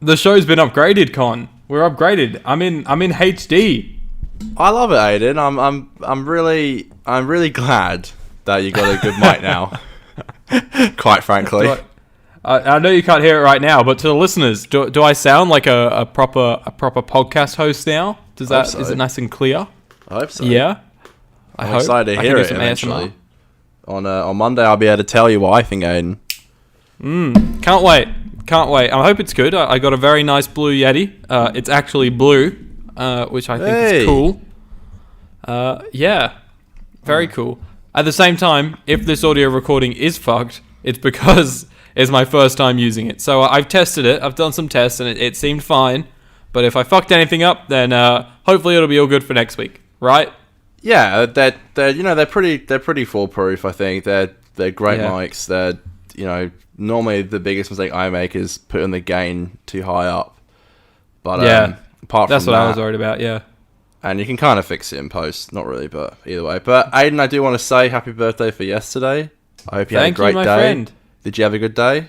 The show's been upgraded, Con. We're upgraded. I'm in HD. I love it, Aidan. I'm really glad that you got a good mic now. Quite frankly. I know you can't hear it right now, but to the listeners, do I sound like a proper podcast host now? Is it nice and clear? I hope so. Yeah. I'm excited to hear it eventually. On Monday, I'll be able to tell you what I think, Aidan. Can't wait. I hope it's good. I got a very nice blue Yeti. It's actually blue, which I think is cool. Yeah. Very cool. At the same time, if this audio recording is fucked, it's because it's my first time using it. So I've tested it. I've done some tests, and it seemed fine. But if I fucked anything up, then hopefully it'll be all good for next week, right? Yeah, they're pretty foolproof. I think they're great mics. They're normally the biggest mistake I make is putting the gain too high up. But apart from that's what I was worried about. Yeah, and you can kind of fix it in post. Not really, but either way. But Aidan, I do want to say happy birthday for yesterday. I hope you had a great day. Friend. Did you have a good day?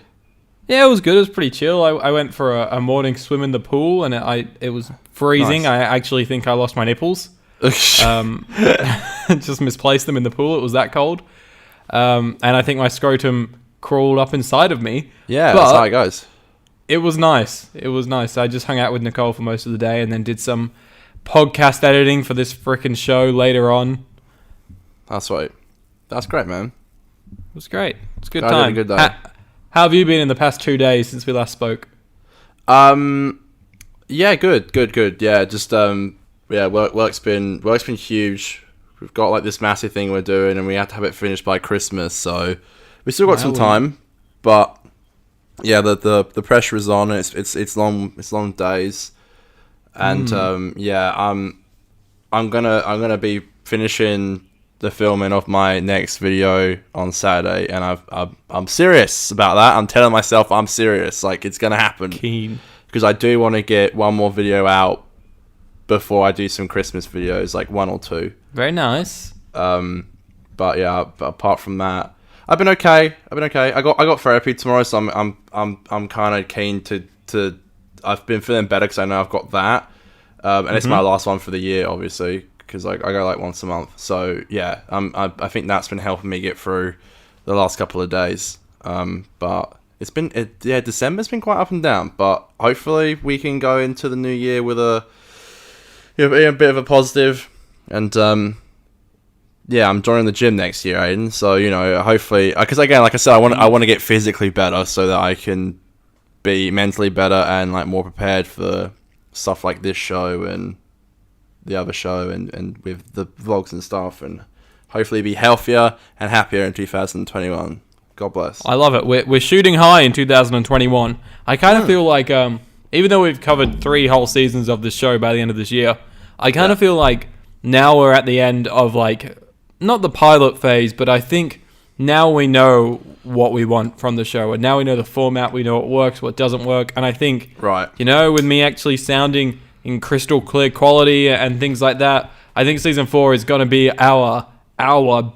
Yeah, it was good. It was pretty chill. I went for a morning swim in the pool, and it was freezing. Nice. I actually think I lost my nipples. Just misplaced them in the pool. It was that cold. And I think my scrotum crawled up inside of me. Yeah, that's how it goes. It was nice. I just hung out with Nicole for most of the day and then did some podcast editing for this frickin' show later on. That's sweet. That's great, man. It was great. It's a good time. Had a good day. How have you been in the past 2 days since we last spoke? Yeah, good. Yeah, just work's been huge. We've got like this massive thing we're doing, and we have to have it finished by Christmas. So we still got some time, but yeah, the pressure is on. And it's long days, and I'm gonna be finishing the filming of my next video on Saturday, and I'm serious about that. I'm telling myself I'm serious, like it's gonna happen. Keen, because I do want to get one more video out before I do some Christmas videos, like 1 or 2. Very nice. But yeah, apart from that, I've been okay. I got therapy tomorrow, so I'm kind of keen to. I've been feeling better because I know I've got that, and it's my last one for the year, obviously, because I go like once a month. So yeah, I think that's been helping me get through the last couple of days. But December's been quite up and down, but hopefully we can go into the new year with a bit of a positive, and I'm joining the gym next year, Aidan. So hopefully, because again, like I said, I want to get physically better so that I can be mentally better and like more prepared for stuff like this show and the other show and with the vlogs and stuff, and hopefully be healthier and happier in 2021. God bless. I love it. We're shooting high in 2021. I kind of feel like even though we've covered 3 whole seasons of this show by the end of this year, I kind of feel like now we're at the end of like, not the pilot phase, but I think now we know what we want from the show, and now we know the format, we know what works, what doesn't work, and I think, with me actually sounding in crystal clear quality and things like that, I think season 4 is going to be our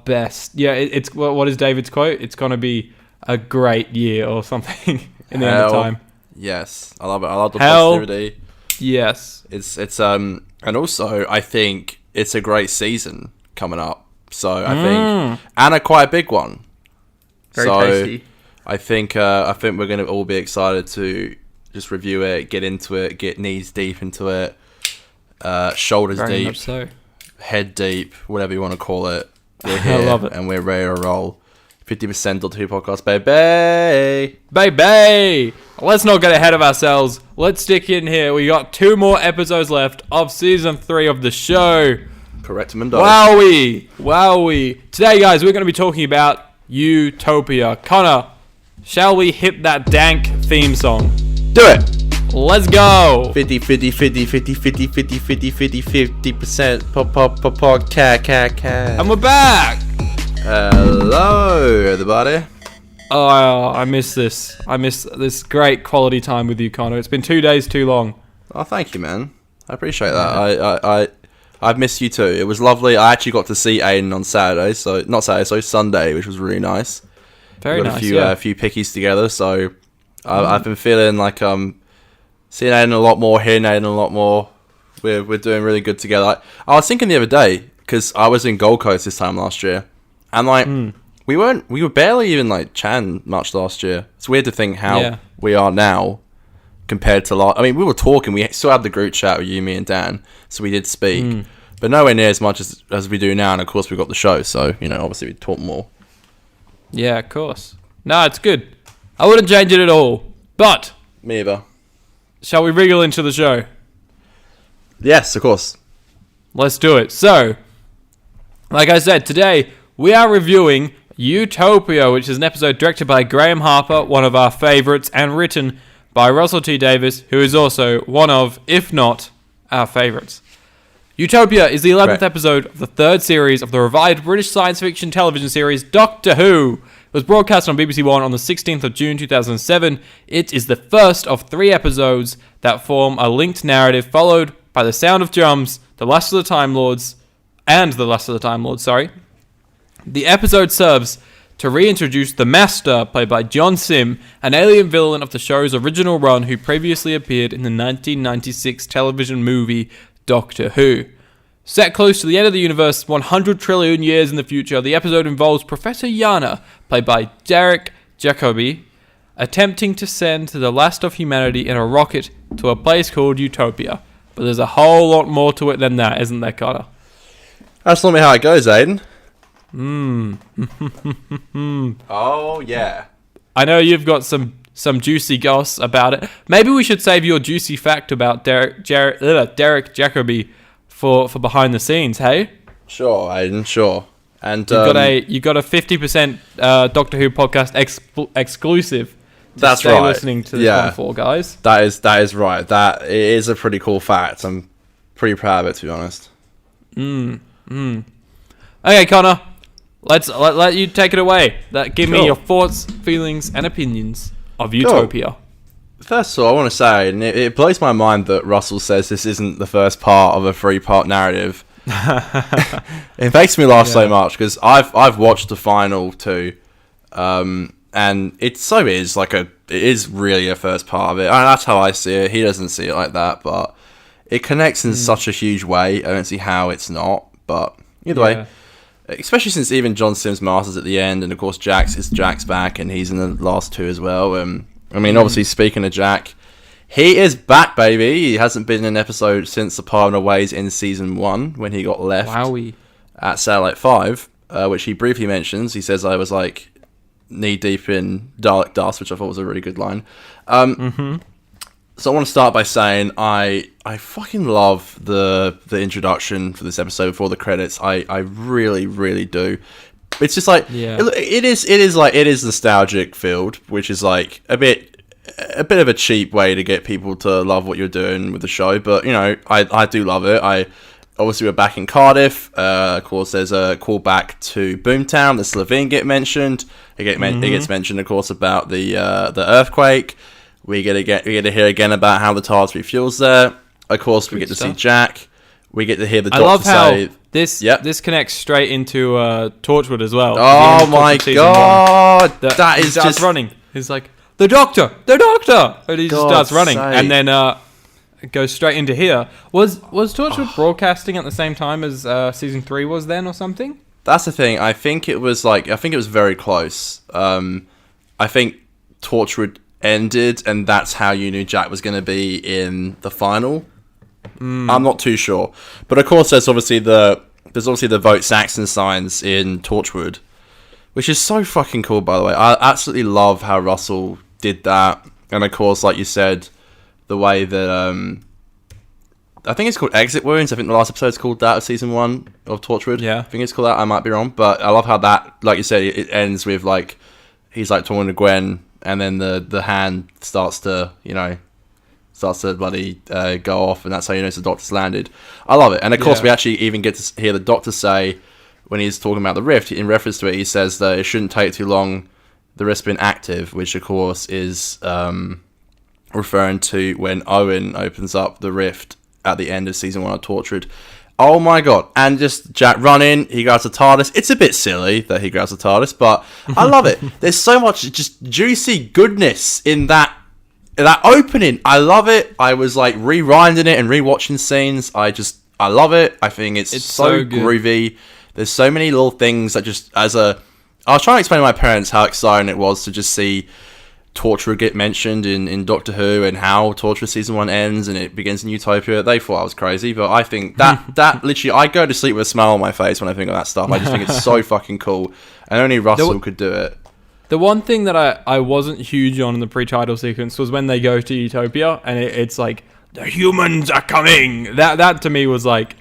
best. Yeah, it's what is David's quote? It's going to be a great year or something in the end of time. Yes, I love it. I love the positivity. Yes, it's and also I think it's a great season coming up. So I think and quite a big one. Very tasty. I think we're gonna all be excited to just review it, get into it, get knees deep into it, shoulders Very deep, much so. Head deep, whatever you want to call it. We're here, I love it, and we're ready to roll. 50%.2 podcast, baby. Let's not get ahead of ourselves. Let's stick in here. We got 2 more episodes left of season 3 of the show. Correct, Mundo. Wowie. Today, guys, we're going to be talking about Utopia. Conor, shall we hit that dank theme song? Do it. Let's go. 50%. Cat. And we're back. Hello, everybody. Oh, I miss this. I miss this great quality time with you, Conor. It's been 2 days too long. Oh, thank you, man. I appreciate that. I've missed you too. It was lovely. I actually got to see Aidan on Saturday, Sunday, which was really nice. Very nice. A few pickies together, so I've been feeling like Seeing Aidan a lot more, hearing Aidan a lot more. We're doing really good together. I was thinking the other day, because I was in Gold Coast this time last year, and like we were barely even like chatting much last year. It's weird to think how we are now compared to last. I mean, we were talking. We still had the group chat with you, me, and Dan, so we did speak, but nowhere near as much as we do now. And of course, we got the show, so obviously we talk more. Yeah, of course. No, it's good. I wouldn't change it at all. But Me either. Shall we wriggle into the show? Yes, of course. Let's do it. So, like I said, today we are reviewing Utopia, which is an episode directed by Graham Harper, one of our favourites, and written by Russell T Davies, who is also one of, if not, our favourites. Utopia is the 11th episode of the third series of the revived British science fiction television series Doctor Who. It was broadcast on BBC One on the 16th of June 2007. It is the first of 3 episodes that form a linked narrative followed by The Sound of Drums, The Last of the Time Lords, and The Last of the Time Lords, The episode serves to reintroduce the Master, played by John Sim, an alien villain of the show's original run who previously appeared in the 1996 television movie Doctor Who. Set close to the end of the universe, 100 trillion years in the future, the episode involves Professor YANA, played by Derek Jacobi, attempting to send the last of humanity in a rocket to a place called Utopia. But there's a whole lot more to it than that, isn't there, Conor? That's not me how it goes, Aidan. Oh, yeah. I know you've got some juicy goss about it. Maybe we should save your juicy fact about Derek Jacobi for behind the scenes, hey? Sure, Aidan, sure. And you got a 50% Doctor Who podcast exclusive. That's stay right. Listening to this one for, guys. That is right. That is a pretty cool fact. I'm pretty proud of it, to be honest. Okay, Conor, let you take it away. Give me your thoughts, feelings, and opinions of Utopia. Cool. First of all, I want to say, and it blows my mind that Russell says this isn't the first part of a 3-part narrative. It makes me laugh so much because I've watched the final 2, and it is really a first part of it. And that's how I see it. He doesn't see it like that, but it connects in such a huge way. I don't see how it's not, but either way. Especially since even John Sims Masters at the end, and of course Jack's back, and he's in the last 2 as well. I mean, obviously, speaking of Jack, he is back, baby. He hasn't been in an episode since the Parting Ways in season 1 when he got left at Satellite 5, which he briefly mentions. He says I was like knee deep in Dalek dust, which I thought was a really good line. So I want to start by saying I fucking love the introduction for this episode before the credits. I really, really do. It's just like it is nostalgic filled, which is like a bit of a cheap way to get people to love what you're doing with the show. But I do love it. Obviously we're back in Cardiff. Of course, there's a callback to Boomtown. The Slovene get mentioned. It gets mentioned, of course, about the earthquake. We get to hear again about how the TARDIS refuels there. Of course, we get to see Jack. We get to hear the Doctor say... This connects straight into Torchwood as well. Oh my god! That is starts just running. He's like, the Doctor! And he just starts running. And then it goes straight into here. Was Torchwood broadcasting at the same time as season 3 was then or something? That's the thing. I think it was very close. I think Torchwood ended, and that's how you knew Jack was going to be in the final. I'm not too sure, but of course there's obviously the Vote Saxon signs in Torchwood, which is so fucking cool, by the way. I absolutely love how Russell did that, and of course, like you said, the way that I think it's called Exit Wounds. I think the last episode's called that of season 1 of Torchwood. I think it's called that. I might be wrong, but I love how that, like you said, it ends with like he's like talking to Gwen, and then the hand starts to bloody go off, and that's how you know the Doctor's landed. I love it. And of course we actually even get to hear the Doctor say, when he's talking about the rift, in reference to it, he says that it shouldn't take too long, the rift's been active, which of course is referring to when Owen opens up the rift at the end of season 1 of Torchwood. Oh my god. And just Jack running, he grabs the TARDIS. It's a bit silly that he grabs the TARDIS, but I love it. There's so much just juicy goodness in that that opening, I love it. I was like rewinding it and rewatching scenes. I love it. I think it's so groovy. There's so many little things that just I was trying to explain to my parents how exciting it was to just see Torchwood get mentioned in Doctor Who, and how Torchwood season 1 ends and it begins in Utopia. They thought I was crazy, but I think that literally, I go to sleep with a smile on my face when I think of that stuff. I just think it's so fucking cool, and only Russell could do it. The one thing that I wasn't huge on in the pre-title sequence was when they go to Utopia and it's like, the humans are coming. That to me was like,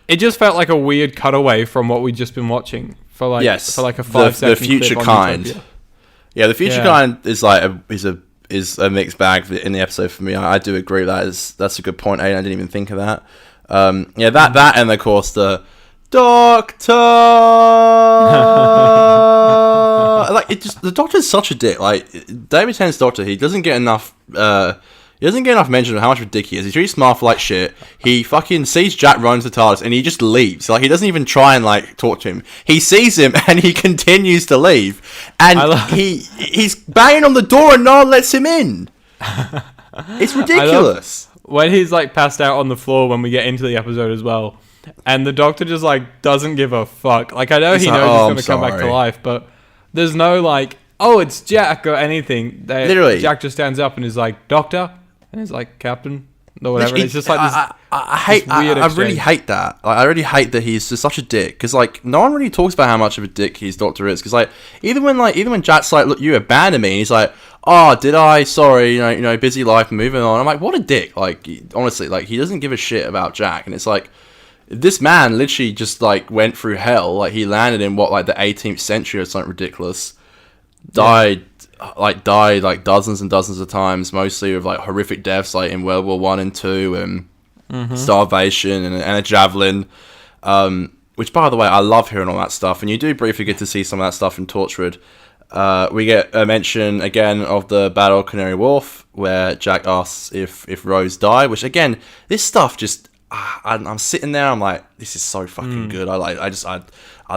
it just felt like a weird cutaway from what we'd just been watching for like a 5-second the future clip kind. Utopia. Yeah, the future kind is like is a mixed bag in the episode for me. I do agree with that's a good point, Aidan. I didn't even think of that. That and of course the Doctor. Like, it just, the Doctor's such a dick. Like, David Tennant's Doctor, he doesn't get enough mention of how much of a dick he is. He's really smart for like shit. He fucking sees Jack run to the TARDIS and he just leaves. Like, he doesn't even try and like talk to him. He sees him and he continues to leave. And he's banging on the door and no one lets him in. It's ridiculous. When he's like passed out on the floor when we get into the episode as well, and the Doctor just like doesn't give a fuck. Like, I know he knows he's gonna come back to life, but there's no like, oh, it's Jack or anything. Literally, Jack just stands up and is like, Doctor, and he's like, Captain, or whatever. It's just like this. I really hate that. Like, I really hate that he's just such a dick. Because like, no one really talks about how much of a dick his Doctor is. Because like, even when Jack's like, look, you abandoned me, and he's like, oh, did I? Sorry, you know, busy life, moving on. I'm like, what a dick. Like, honestly, like, he doesn't give a shit about Jack, and it's like, this man literally just like went through hell. Like, he landed in what, like the 18th century or something ridiculous. Died like dozens and dozens of times, mostly with like horrific deaths, like in World War 1 and 2, and starvation and a javelin. Which, by the way, I love hearing all that stuff. And you do briefly get to see some of that stuff in Torchwood. We get a mention again of the Battle of Canary Wharf, where Jack asks if Rose died. Which, again, this stuff just, I'm sitting there, I'm like, this is so fucking good. I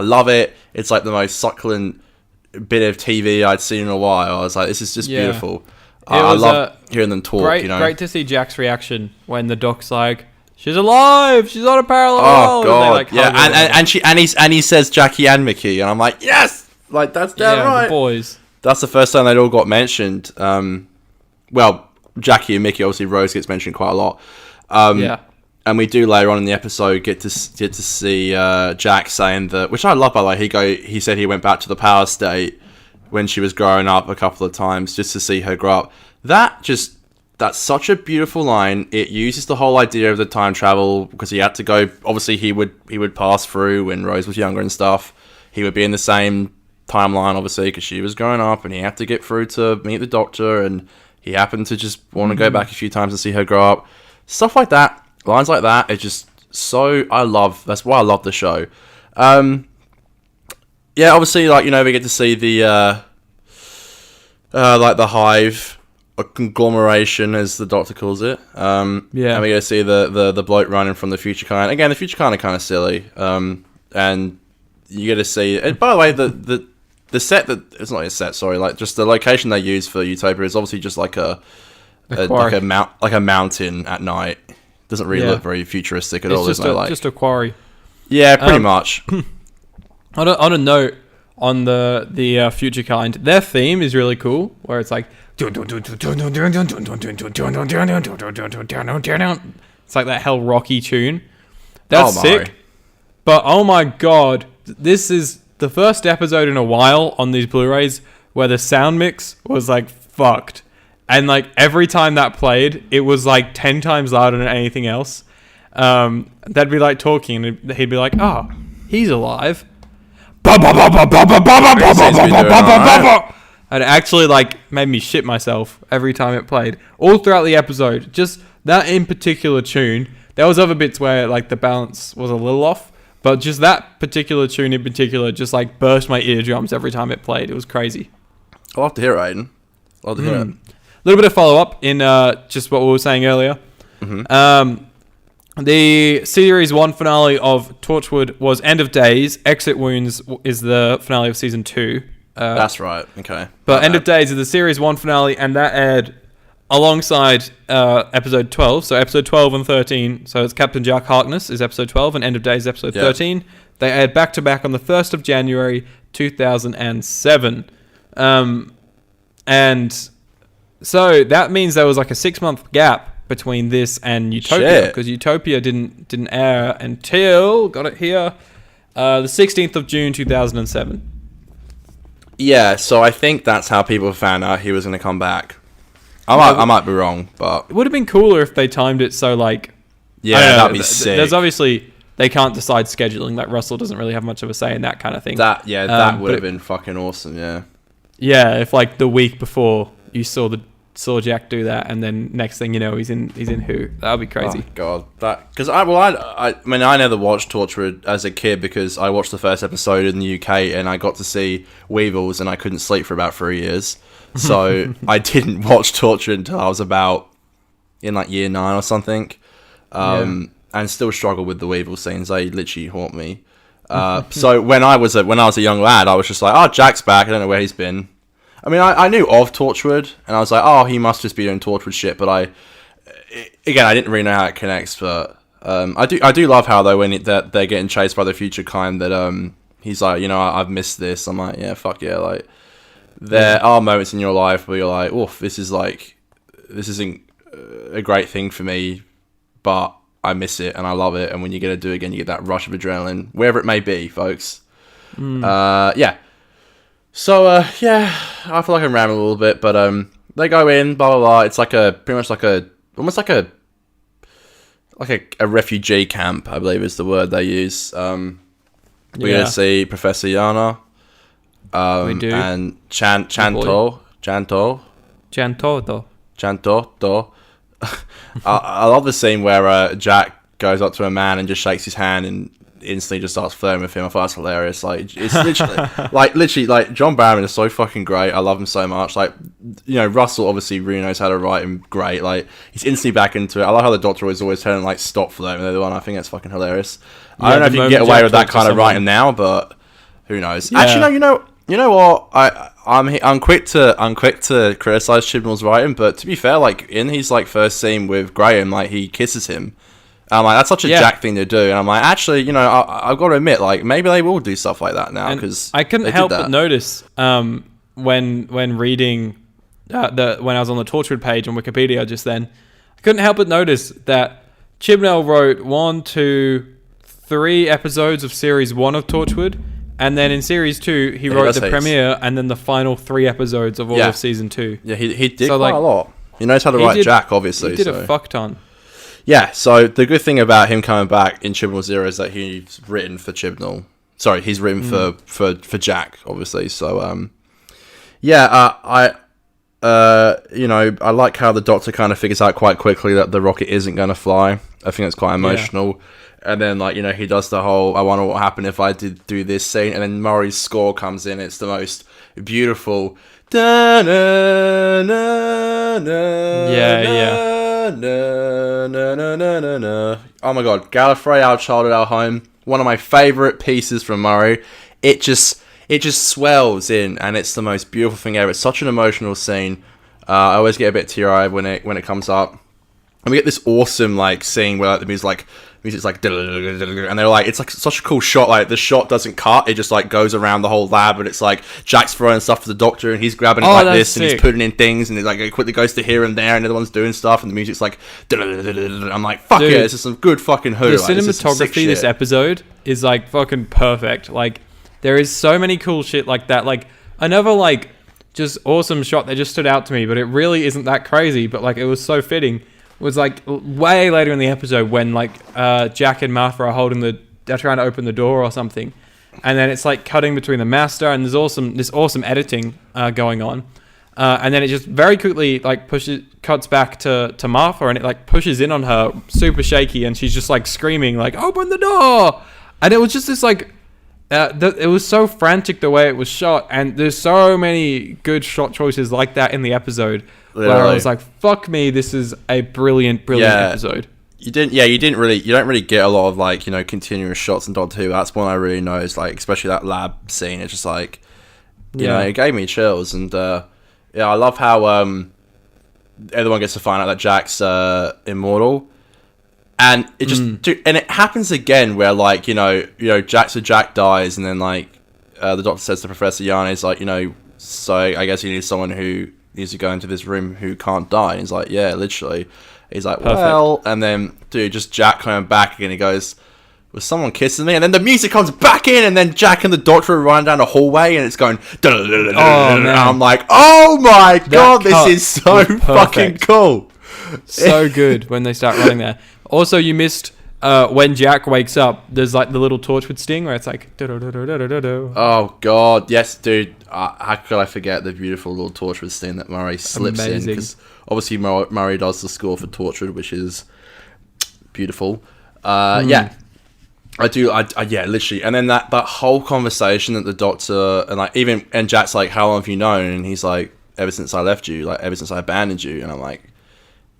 love it. It's like the most succulent bit of TV I'd seen in a while. I was like, this is just beautiful. I love hearing them talk. Great, you know, great to see Jack's reaction when the Doc's like, she's alive, she's on a parallel world. God, and he says Jackie and Mickey, and I'm like, yes, like that's damn right. The boys. That's the first time they'd all got mentioned. Well, Jackie and Mickey, obviously Rose gets mentioned quite a lot. And we do later on in the episode get to see Jack saying that, which I love, by the way. He said he went back to the Power State when she was growing up a couple of times just to see her grow up. That's such a beautiful line. It uses the whole idea of the time travel, because he had to go. Obviously, he would pass through when Rose was younger and stuff. He would be in the same timeline, obviously, because she was growing up, and he had to get through to meet the Doctor, and he happened to just want to go back a few times and see her grow up. Stuff like that. Lines like that, it's just so, that's why I love the show. Obviously, like, you know, we get to see the, like, the hive, a conglomeration, as the Doctor calls it. And we get to see the bloke running from the future kind. Again, the future kind of silly. And you get to see, and by the way, the set it's not a set, sorry, like, just the location they use for Utopia is obviously just like a mountain at night. Doesn't really look very futuristic at all. It's just a quarry. Yeah, pretty much. On a note on the future kind, their theme is really cool, where it's like, it's like that hell rocky tune. That's sick. But oh my god, this is the first episode in a while on these Blu-rays where the sound mix was like fucked. And like every time that played, it was like 10 times louder than anything else. They'd be like talking, and he'd be like, "Oh, he's alive." And it actually like made me shit myself every time it played. All throughout the episode, just that in particular tune. There was other bits where like the balance was a little off, but just that particular tune in particular just like burst my eardrums every time it played. It was crazy. I'll have to hear it, Aidan. I'll have to hear it. A little bit of follow-up in just what we were saying earlier. The Series 1 finale of Torchwood was End of Days. Exit Wounds is the finale of Season 2. That's right. Okay. But End of Days is the Series 1 finale, and that aired alongside episode 12. So episode 12 and 13. So it's Captain Jack Harkness is episode 12 and End of Days is episode 13. They aired back to back on the 1st of January 2007. And so that means there was like a 6-month gap between this and Utopia, because Utopia didn't air until, got it here, the 16th of June 2007. Yeah, so I think that's how people found out he was going to come back. I might be wrong, but it would have been cooler if they timed it so like, that'd be sick. There's obviously, they can't decide scheduling. Like Russell doesn't really have much of a say in that kind of thing. That would have been fucking awesome. Yeah, if like the week before you saw Jack do that, and then next thing you know, he's in Who. That would be crazy. Oh god, that because I mean I never watched Torchwood as a kid because I watched the first episode in the UK and I got to see Weevils and I couldn't sleep for about 3 years. So I didn't watch Torchwood until I was about in like year 9 or something, and still struggle with the Weevil scenes. They literally haunt me. So when I was a young lad, I was just like, oh, Jack's back. I don't know where he's been. I mean, I knew of Torchwood, and I was like, oh, he must just be doing Torchwood shit. But I didn't really know how it connects. But I do love how though that they're getting chased by the future kind that he's like, I've missed this. I'm like, yeah, fuck yeah. Like there are moments in your life where you're like, oof, this isn't a great thing for me, but I miss it and I love it. And when you get to do it again, you get that rush of adrenaline, wherever it may be, folks. Yeah. So, I feel like I'm rambling a little bit, but they go in, blah, blah, blah. It's like almost like a refugee camp, I believe is the word they use. We're going to see Professor YANA. We do. And Chanto. I love the scene where Jack goes up to a man and just shakes his hand and instantly just starts flirting with him. I thought that's hilarious. Like it's literally like John Barrowman is so fucking great. I love him so much. Like Russell obviously really knows how to write him great. Like he's instantly back into it. I like how the Doctor is always telling like stop flirting with everyone. I think that's fucking hilarious. I don't know if you can get away with that kind of writing now, but who knows? Yeah. Actually, no. You know what? I'm quick to criticize Chibnall's writing, but to be fair, like in his like first scene with Graham, like he kisses him. And I'm like, that's such a Jack thing to do. And I'm like, actually, I've got to admit, like maybe they will do stuff like that now because I couldn't help but notice when reading when I was on the Torchwood page on Wikipedia just then, I couldn't help but notice that Chibnall wrote 1, 2, 3 episodes of series 1 of Torchwood. And then in series 2, he wrote the premiere and then the final 3 episodes of all of season 2. Yeah, he did quite a lot. He knows how to write Jack, obviously. He did a fuck ton. Yeah, so the good thing about him coming back in Chibnall's era is that he's written for Chibnall. Sorry, he's written for Jack, obviously. So, I like how the Doctor kind of figures out quite quickly that the rocket isn't going to fly. I think it's quite emotional. Yeah. And then, he does the whole, I wonder what happened if I did do this scene. And then Murray's score comes in. It's the most beautiful. Yeah. Oh my god. Gallifrey, Our Child at Our Home. One of my favourite pieces from Murray. It just swells in. And it's the most beautiful thing ever. It's such an emotional scene. I always get a bit teary-eyed when it comes up. And we get this awesome scene where the music's like and they're like, it's like such a cool shot. Like the shot doesn't cut; it just goes around the whole lab, and it's like Jack's throwing stuff to the Doctor, and he's grabbing it like this, sick. And he's putting in things, and it quickly goes to here and there, and the other one's doing stuff, and the music's like. I'm like, fuck yeah, this is some good fucking Who. The cinematography this episode is fucking perfect. There is so many cool shit like that. Another just awesome shot that just stood out to me, but it really isn't that crazy. But it was so fitting. Was way later in the episode when Jack and Martha are they're trying to open the door or something, and then it's cutting between the master and there's this awesome editing going on, and then it just very quickly cuts back to Martha, and it pushes in on her super shaky, and she's just screaming open the door, and it was just this it was so frantic the way it was shot, and there's so many good shot choices like that in the episode. Literally. Where I was like, "Fuck me, this is a brilliant episode." You don't really get a lot of continuous shots in Doctor Who. That's one I really noticed, especially that lab scene. It's just it gave me chills, and I love how everyone gets to find out that Jack's immortal. And it just, and it happens again where, like, Jack dies, and then, like, the doctor says to Professor Yana, he's like, so I guess you need someone who needs to go into this room who can't die. And he's like, yeah, literally. He's like, Perfect. well, and then, just Jack coming back again, he goes, was someone kissing me? And then the music comes back in, and then Jack and the doctor are running down the hallway, and it's going, and I'm like, oh my god, this is so fucking cool. So good when they start running there. Also, you missed when Jack wakes up, there's like the little Torchwood sting where it's like... Oh, God. Yes, dude. How could I forget the beautiful little Torchwood sting that Murray slips in? Because obviously Murray does the score for Torchwood, which is beautiful. Yeah. I do. Yeah, literally. And then that whole conversation that the doctor... And Jack's like, how long have you known? And he's like, ever since I left you. Like, ever since I abandoned you. And I'm like...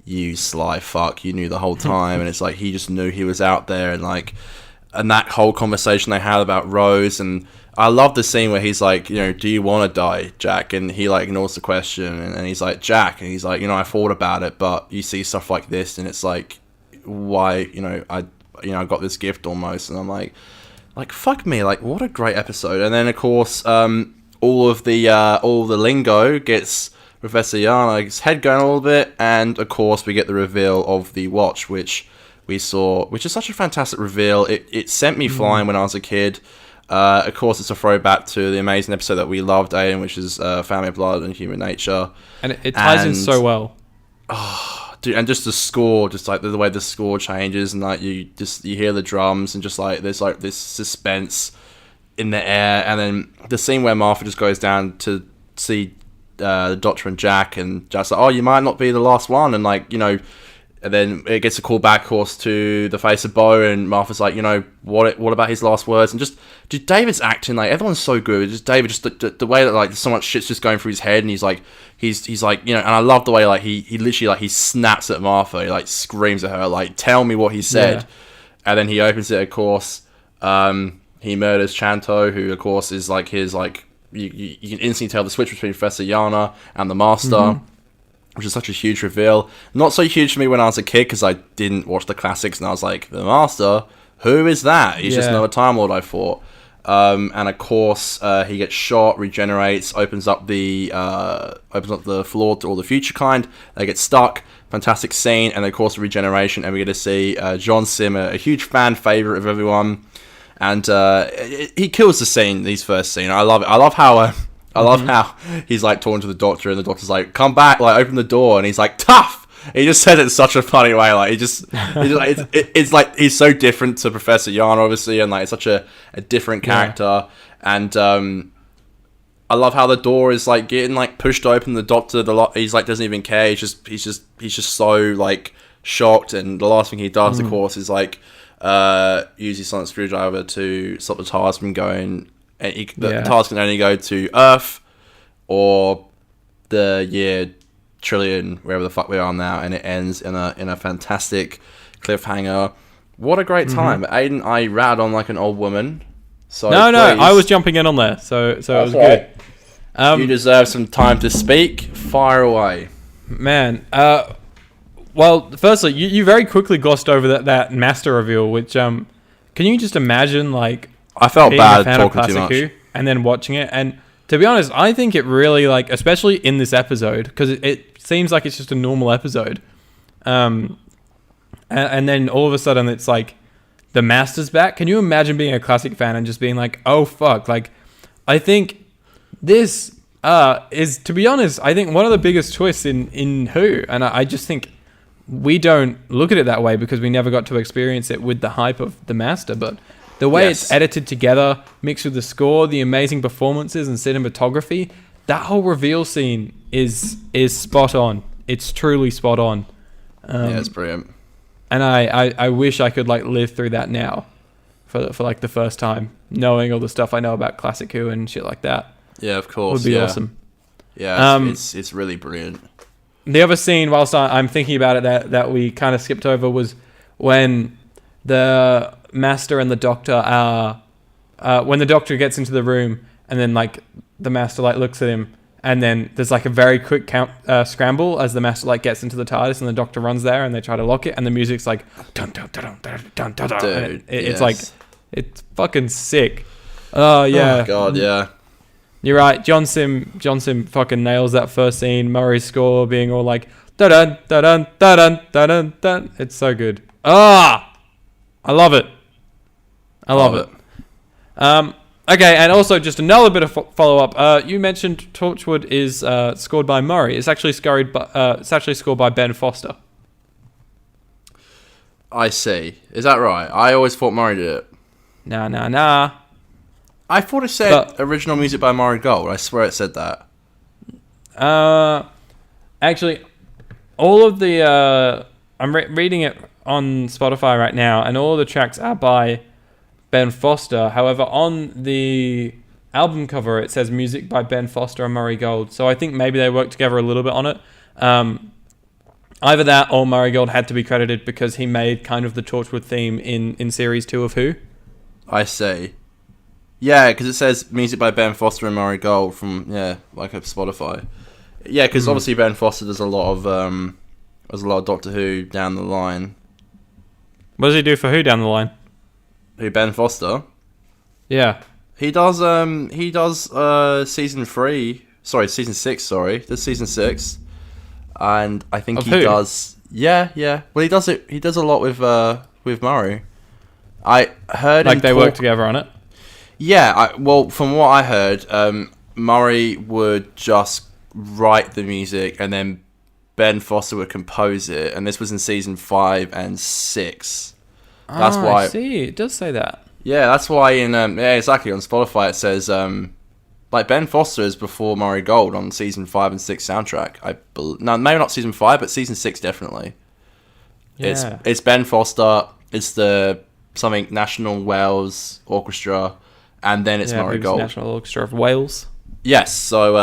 You sly fuck, you knew the whole time. And it's like he just knew he was out there, and that whole conversation they had about Rose. And I love the scene where he's like, do you want to die, Jack? And he like ignores the question, and he's like, Jack, and he's like, I thought about it, but you see stuff like this, and it's like, why, I got this gift almost. And I'm like fuck me, like what a great episode. And then of course all of the lingo gets Professor Yana's head going a little bit, and of course we get the reveal of the watch, which we saw, which is such a fantastic reveal. It sent me flying when I was a kid. Of course, it's a throwback to the amazing episode that we loved, Aidan, which is Family of Blood and Human Nature. And it ties in so well. Oh, dude, and just the score, just like the way the score changes, and like you hear the drums, and just like there's like this suspense in the air, and then the scene where Martha just goes down to see the Doctor and Jack, and Jack's like, oh, you might not be the last one, and like, and then it gets a call back, of course, to the face of Bo, and Martha's like, what about his last words? And just, dude, David's acting, like, everyone's so good. Just David, just the way that like so much shit's just going through his head, and he's like, and I love the way like he literally like he snaps at Martha, he like screams at her, like, tell me what he said, and then he opens it, of course, he murders Chanto, who of course is like his like. You can instantly tell the switch between Professor Yana and the Master, which is such a huge reveal. Not so huge for me when I was a kid, because I didn't watch the classics, and I was like, the Master? Who is that? He's just another Time Lord, I thought. And of course, he gets shot, regenerates, opens up the floor to all the future kind. They get stuck. Fantastic scene, and of course, regeneration, and we get to see John Simmer, a huge fan favorite of everyone. And he kills the scene, these first scene. I love it. I love how he's like talking to the Doctor, and the Doctor's like, come back, like open the door, and he's like, tough. He just says it in such a funny way. Like it's like he's so different to Professor Yana, obviously, and like it's such a different character. And I love how the door is like getting like pushed open. The Doctor, he's like doesn't even care. He's just so like shocked. And the last thing he does, of course, is like. Use his sonic screwdriver to stop the TARDIS from going. And the TARDIS can only go to Earth or the year trillion, wherever the fuck we are now, and it ends in a fantastic cliffhanger. What a great time, Aidan! I rat on like an old woman. So no, I was jumping in on there, so it was good. You deserve some time to speak. Fire away, man. Well, firstly, you very quickly glossed over that Master reveal, which, can you just imagine, like... I felt bad talking too much. And then watching it, and to be honest, I think it really, like, especially in this episode, because it seems like it's just a normal episode, and then all of a sudden it's like, the Master's back. Can you imagine being a classic fan and just being like, oh, fuck, like, I think this is, to be honest, I think one of the biggest twists in Who, and I just think... We don't look at it that way because we never got to experience it with the hype of the Master, but the way it's edited together, mixed with the score, the amazing performances and cinematography, that whole reveal scene is spot on. It's truly spot on. It's brilliant. And I wish I could like live through that now for like the first time, knowing all the stuff I know about Classic Who and shit like that. Yeah, of course. Would be awesome. Yeah, it's really brilliant. The other scene, whilst I'm thinking about it, that we kind of skipped over was when the Master and the Doctor are... when the Doctor gets into the room, and then like the Master like looks at him, and then there's like a very quick scramble as the master like gets into the TARDIS and the Doctor runs there and they try to lock it, and the music's like dun dun dun dun dun dun dun. Dude, It's like it's fucking sick. Oh yeah. Oh god, yeah. You're right. John Sim fucking nails that first scene. Murray's score being all like da dun da dun da dun da dun dun. It's so good. I love it. I love it. Okay, and also just another bit of follow up. You mentioned Torchwood is scored by Murray. It's actually scored by Ben Foster. I see. Is that right? I always thought Murray did it. Nah. I thought it said original music by Murray Gold. I swear it said that. Actually, all of the I'm reading it on Spotify right now, and all the tracks are by Ben Foster. However, on the album cover, it says music by Ben Foster and Murray Gold. So I think maybe they worked together a little bit on it. Either that or Murray Gold had to be credited because he made kind of the Torchwood theme in Series 2 of Who. I see. Yeah, because it says music by Ben Foster and Murray Gold from, like a Spotify. Yeah, because obviously Ben Foster does a lot of Doctor Who down the line. What does he do for Who down the line? Who, Ben Foster? Yeah. He does season 6, Does season 6. And I think does. Yeah. Well, he does it. He does a lot with Murray. I heard like they work together on it. Yeah. From what I heard, Murray would just write the music, and then Ben Foster would compose it. And this was in season 5 and 6. That's why. I see. It does say that. Yeah, that's why exactly on Spotify it says like Ben Foster is before Murray Gold on season 5 and 6 soundtrack. No, maybe not season 5, but season 6 definitely. Yeah. It's Ben Foster. It's the something National Wales Orchestra, and then it's Murray Gold. National Orchestra of Wales. Yes. So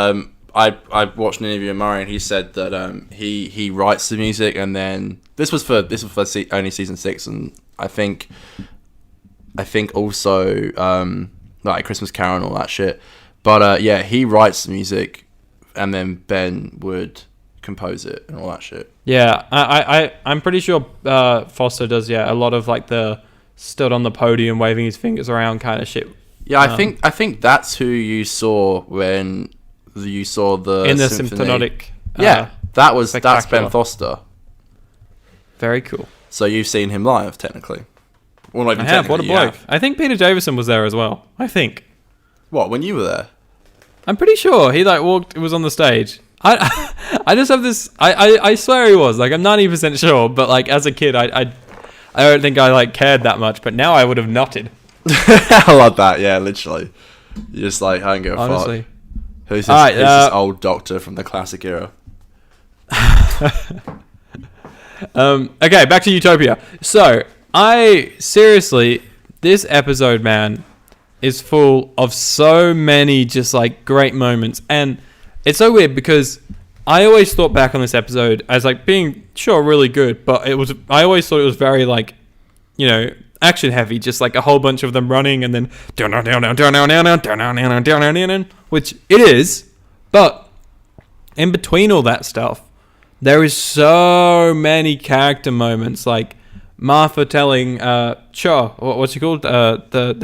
I watched an interview with Murray, and he said that he writes the music, and then this was for only season 6, and I think also like Christmas Carol and all that shit. But he writes the music, and then Ben would compose it and all that shit. Yeah, I'm pretty sure Foster does a lot of like the stood on the podium waving his fingers around kind of shit. Yeah, I think that's who you saw when you saw the in the symphonic. Yeah, that's Ben Foster. Very cool. So you've seen him live, technically. Well, not even I have. What a bloke! I think Peter Davison was there as well. I think. What, when you were there? I'm pretty sure he was on the stage. I just have this. I swear he was. Like, I'm 90% sure, but like as a kid, I don't think I like cared that much. But now I would have nutted. I love that. Yeah, literally. You're just like, I don't give a honestly. Fuck. Who's this old doctor from the classic era? Okay, back to Utopia. So this episode, man, is full of so many just like great moments, and it's so weird because I always thought back on this episode as like being really good, but I always thought it was very like, action heavy, just like a whole bunch of them running and then which it is, but in between all that stuff, there is so many character moments, like Martha telling Cho, what's he called? The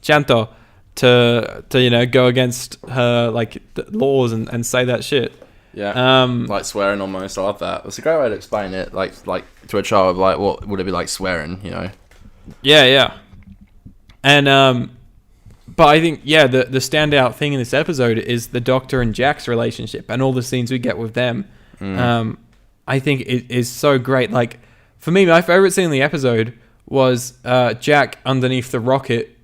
Chanto to go against her like laws and say that shit. Yeah. Like swearing almost. I love that. It's a great way to explain it. Like to a child, like what would it be like swearing? Yeah. And but I think the standout thing in this episode is the Doctor and Jack's relationship and all the scenes we get with them. I think it is so great. Like, for me, my favorite scene in the episode was Jack underneath the rocket,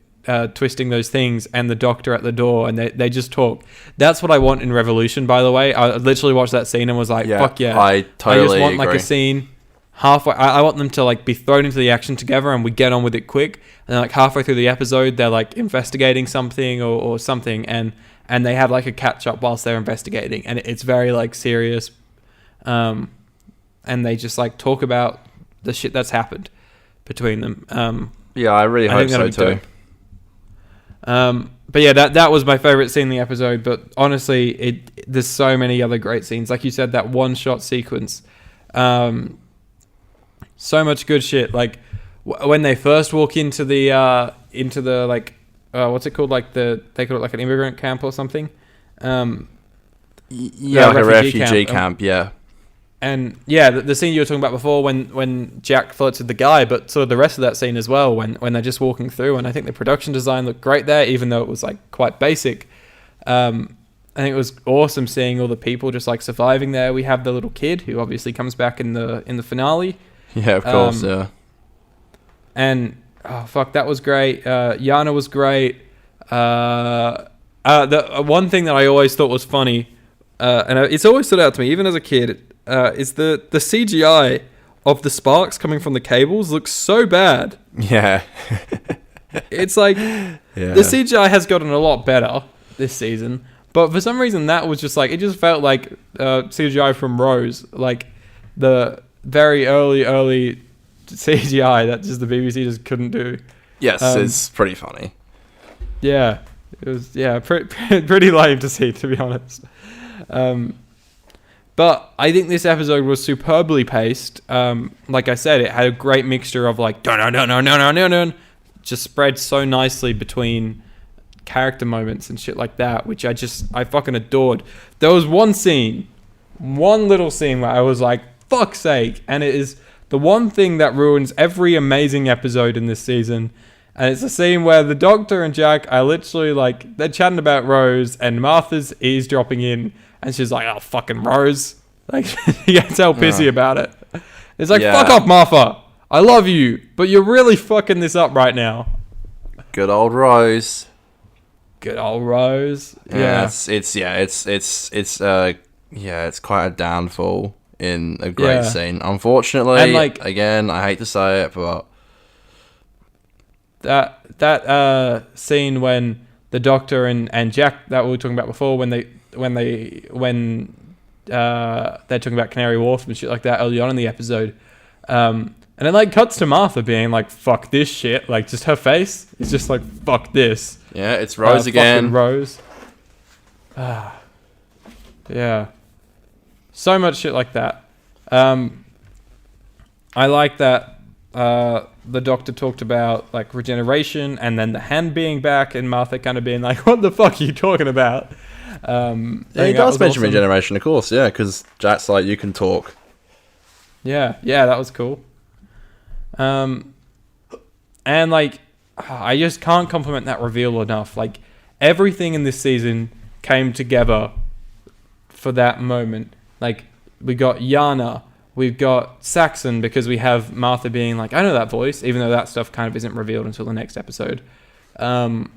twisting those things, and the Doctor at the door, and they just talk. That's what I want in Revolution, by the way. I literally watched that scene and was like, fuck yeah. I totally just want agree. like a scene halfway. I want them to like be thrown into the action together and we get on with it quick. And then like halfway through the episode, they're like investigating something or something, and they have like a catch up whilst they're investigating, and it's very like serious. And they just like talk about the shit that's happened between them. Yeah, I really hope so too. But But yeah, that was my favorite scene in the episode. But honestly, there's so many other great scenes. Like you said, that one shot sequence, so much good shit. Like when they first walk into the like what's it called? Like they call it like an immigrant camp or something. Yeah, like a refugee camp. Yeah. And yeah, the scene you were talking about before, when Jack flirts with the guy, but sort of the rest of that scene as well, when they're just walking through, and I think the production design looked great there, even though it was like quite basic. I think it was awesome seeing all the people just like surviving there. We have the little kid who obviously comes back in the finale. Yeah, of course, yeah. And oh fuck, that was great. YANA was great. The one thing that I always thought was funny, and it's always stood out to me, even as a kid. Is the CGI of the sparks coming from the cables looks so bad. Yeah. It's like the CGI has gotten a lot better this season, but for some reason that was just like, it just felt like CGI from Rose, like the very early CGI that just the BBC just couldn't do. Yes, it's pretty funny. Yeah, it was pretty lame to see, to be honest. But I think this episode was superbly paced. Like I said, it had a great mixture of like no, just spread so nicely between character moments and shit like that, which I fucking adored. There was one little scene where I was like, fuck's sake, and it is the one thing that ruins every amazing episode in this season. And it's a scene where the Doctor and Jack are literally like, they're chatting about Rose, and Martha's eavesdropping in. And she's like, oh, fucking Rose. Like, she gets all pissy about it. It's like, fuck off, Martha. I love you, but you're really fucking this up right now. Good old Rose. Good old Rose. Yeah. It's quite a downfall in a great scene. Unfortunately, and like, again, I hate to say it, but that scene when the Doctor and Jack that we were talking about before, when they're talking about Canary Wharf and shit like that early on in the episode, and it like cuts to Martha being like, fuck this shit, like just her face is just like, fuck this. Yeah, it's Rose again. Rose. Yeah, so much shit like that. I like that the Doctor talked about like regeneration and then the hand being back, and Martha kind of being like, what the fuck are you talking about? He does mention regeneration, of course, yeah, because Jack's like, you can talk. Yeah, that was cool. And like, I just can't compliment that reveal enough. Like, everything in this season came together for that moment. Like, we got YANA, we've got Saxon, because we have Martha being like, I know that voice, even though that stuff kind of isn't revealed until the next episode. And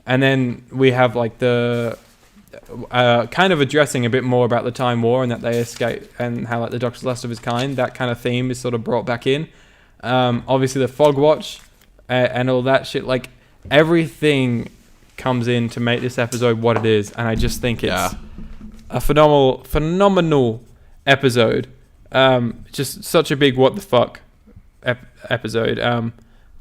then we have like the kind of addressing a bit more about the Time War and that they escape, and how like the Doctor's last of his kind, that kind of theme is sort of brought back in. Obviously the Fog Watch and all that shit, like everything comes in to make this episode what it is, and I just think it's a phenomenal episode. Just such a big what the fuck episode.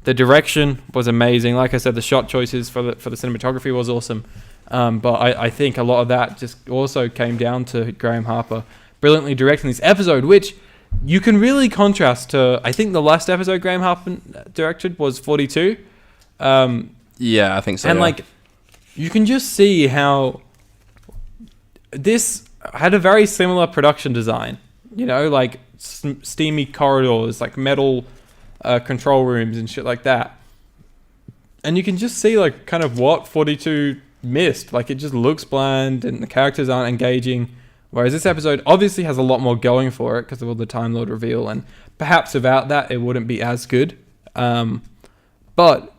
The direction was amazing. Like I said, the shot choices for the cinematography was awesome. But I think a lot of that just also came down to Graham Harper brilliantly directing this episode, which you can really contrast to, I think the last episode Graham Harper directed was 42. Yeah, I think so. And like, you can just see how this had a very similar production design, you know, like steamy corridors, like metal control rooms and shit like that. And you can just see like kind of what 42 missed. Like, it just looks bland and the characters aren't engaging, whereas this episode obviously has a lot more going for it because of all the Time Lord reveal, and perhaps without that it wouldn't be as good, but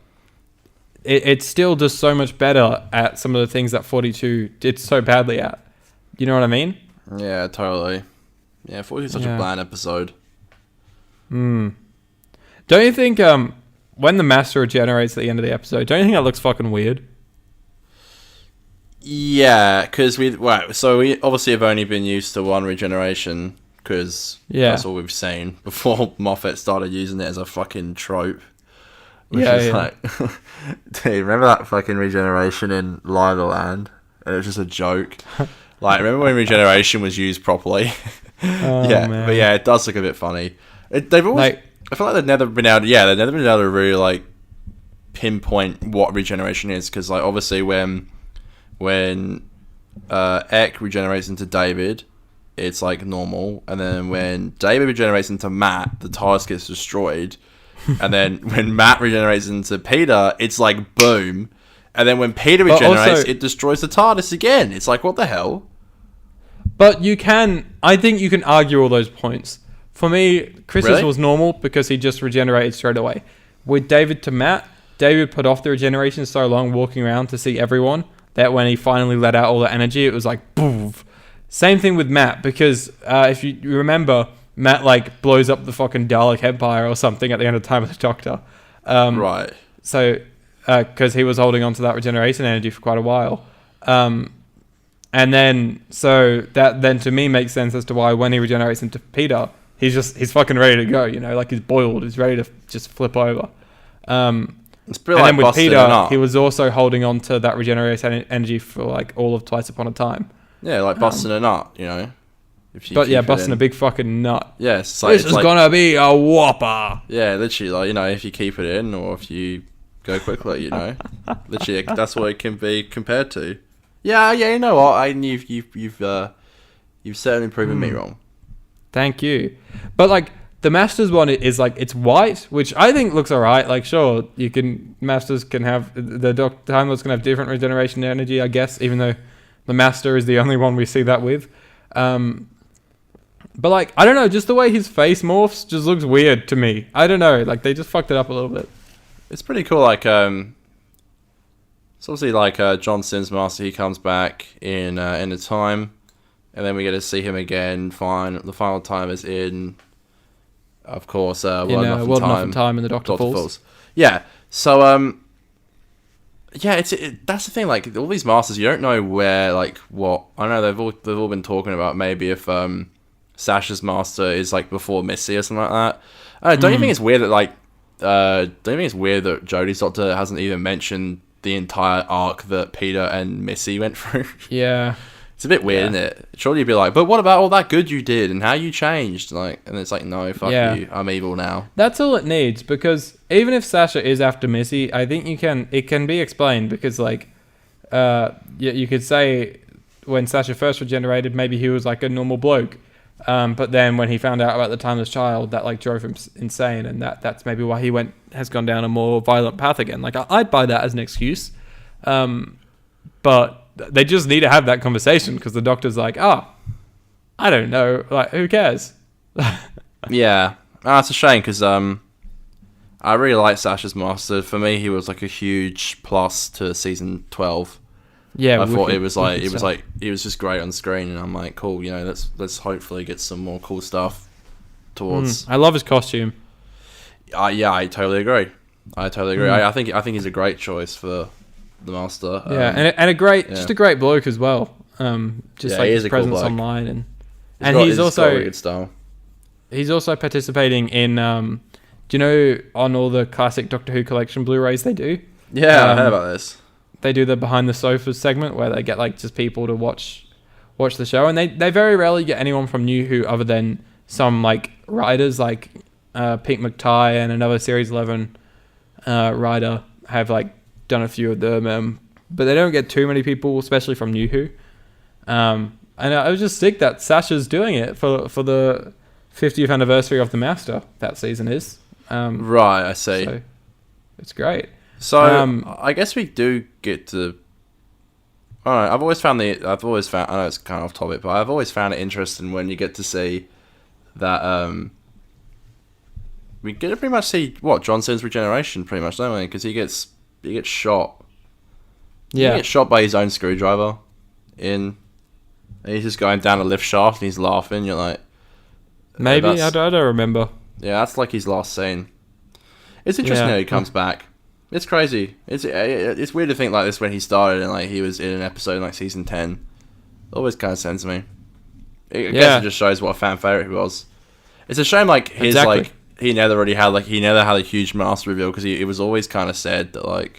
it still does so much better at some of the things that 42 did so badly at. You know what I mean? Yeah, totally. Yeah, 42 is such a bland episode. Don't you think when the Master regenerates at the end of the episode, don't you think that looks fucking weird? Yeah, because we obviously have only been used to one regeneration, because that's all we've seen before Moffat started using it as a fucking trope. which Yeah, is yeah. like, dude, remember that fucking regeneration in Live Land? And it was just a joke. Like, remember when regeneration was used properly? Oh, Yeah, man. but yeah, it does look a bit funny. They've always, Like, I feel like they've never been able to really like pinpoint what regeneration is, because like obviously when Ek regenerates into David, it's like normal, and then when David regenerates into Matt, the TARDIS gets destroyed, and then when Matt regenerates into Peter, it's like boom, and then when Peter regenerates, also, it destroys the TARDIS again. It's like, what the hell? but I think you can argue all those points. For me, Chris's Really? was normal because he just regenerated straight away. With David to Matt, David put off the regeneration so long walking around to see everyone that when he finally let out all the energy, it was like, boof. Same thing with Matt, because if you remember, Matt like blows up the fucking Dalek Empire or something at the end of Time of the Doctor. Right. So, because he was holding on to that regeneration energy for quite a while. And then, so that then to me makes sense as to why when he regenerates into Peter, he's fucking ready to go, you know, like he's boiled, he's ready to just flip over. It's a bit And like then with busting Peter, it up. he was also holding on to that regeneration energy for like all of Twice Upon a Time. Yeah, like busting a nut, you know. If you But yeah, keep it busting in. a big fucking nut. Yeah, it's like, This is gonna be a whopper. Yeah, literally, like, you know, if you keep it in or if you go quickly, you know, literally, that's what it can be compared to. Yeah, you know what? You've certainly proven me wrong. Thank you. But like the Masters one is like it's white, which I think looks alright. Like sure, Masters can have Time Lords can have different regeneration energy, I guess, even though the Master is the only one we see that with. But like I don't know, just the way his face morphs just looks weird to me. I don't know, like they just fucked it up a little bit. It's pretty cool. Like it's obviously like John Sims Master. He comes back in End of Time, and then we get to see him again. The final time is in, of course, World Enough in Time and the Doctor Falls. Yeah. So yeah, that's the thing. Like all these masters, you don't know where, like what. I know they've all been talking about maybe if Sasha's master is like before Missy or something like that. Don't you think it's weird that like don't you think it's weird that Jodie's Doctor hasn't even mentioned the entire arc that Peter and Missy went through? Yeah. It's a bit weird, isn't it? Surely you'd be like, but what about all that good you did and how you changed? Like, and it's like, no, fuck you. I'm evil now. That's all it needs, because even if Sasha is after Missy, I think it can be explained, because like you could say when Sasha first regenerated, maybe he was like a normal bloke. But then when he found out about the Timeless Child, that like drove him insane, and that's maybe why he has gone down a more violent path again. Like I'd buy that as an excuse, but they just need to have that conversation, because the Doctor's like, I don't know, like who cares? Yeah, it's a shame, because I really like Sasha's master. For me, he was like a huge plus to season 12. Yeah, I thought it was just great on screen, and I'm like, cool, you know, let's hopefully get some more cool stuff towards. I love his costume. Yeah, I totally agree. I think he's a great choice for the master. Yeah, and just a great bloke as well. Just like his presence cool online, he's also got a good style. He's also participating in. Do you know on all the classic Doctor Who collection Blu-rays they do? Yeah, I heard about this. They do the behind the sofas segment where they get like just people to watch the show, and they very rarely get anyone from New Who other than some like writers like Pete McTighe and another Series 11 writer have like done a few of them, but they don't get too many people, especially from New Who. And I was just sick that Sasha's doing it for the 50th anniversary of the Master. That season is right. I see. So it's great. So I guess we do get to. I don't know, I've always found. I know it's kind of off topic, but I've always found it interesting when you get to see that. We get to pretty much see what Johnson's regeneration, pretty much, don't we? Because he gets shot. Yeah, he gets shot by his own screwdriver. And he's just going down a lift shaft and he's laughing. You're like, maybe I don't remember. Yeah, that's like his last scene. It's interesting how he comes back. It's crazy. It's weird to think like this when he started and like he was in an episode in like season 10. It always kind of sends to me. I guess it just shows what a fan favorite he was. It's a shame like he never really had he never had a huge master reveal because it was always kind of said that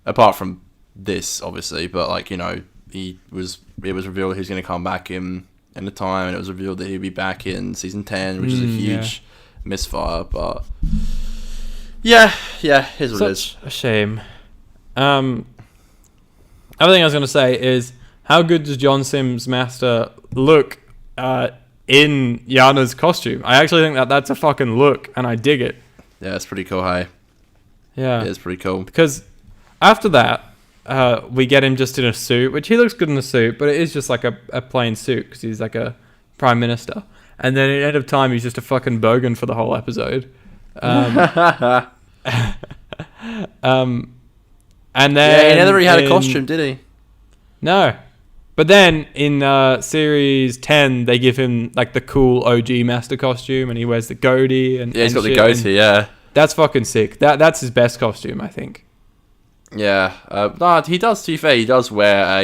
apart from this obviously, but it was revealed he was going to come back in the time, and it was revealed that he'd be back in season 10, which is a huge misfire. But yeah, here's what it is. Such a shame. Other thing I was going to say is, how good does John Sims' master look in Yana's costume? I actually think that's a fucking look, and I dig it. Yeah, it's pretty cool, hey? Yeah. It's pretty cool. Because after that, we get him just in a suit, which he looks good in a suit, but it is just like a plain suit, because he's like a prime minister. And then at the end of time, he's just a fucking bogan for the whole episode. And then... he never really had a costume, did he? No. But then in series 10, they give him like the cool OG master costume, and he wears the goatee and he's got the shit, goatee. Yeah, that's fucking sick. That's his best costume, I think. Yeah, no, he does. To be fair, he does wear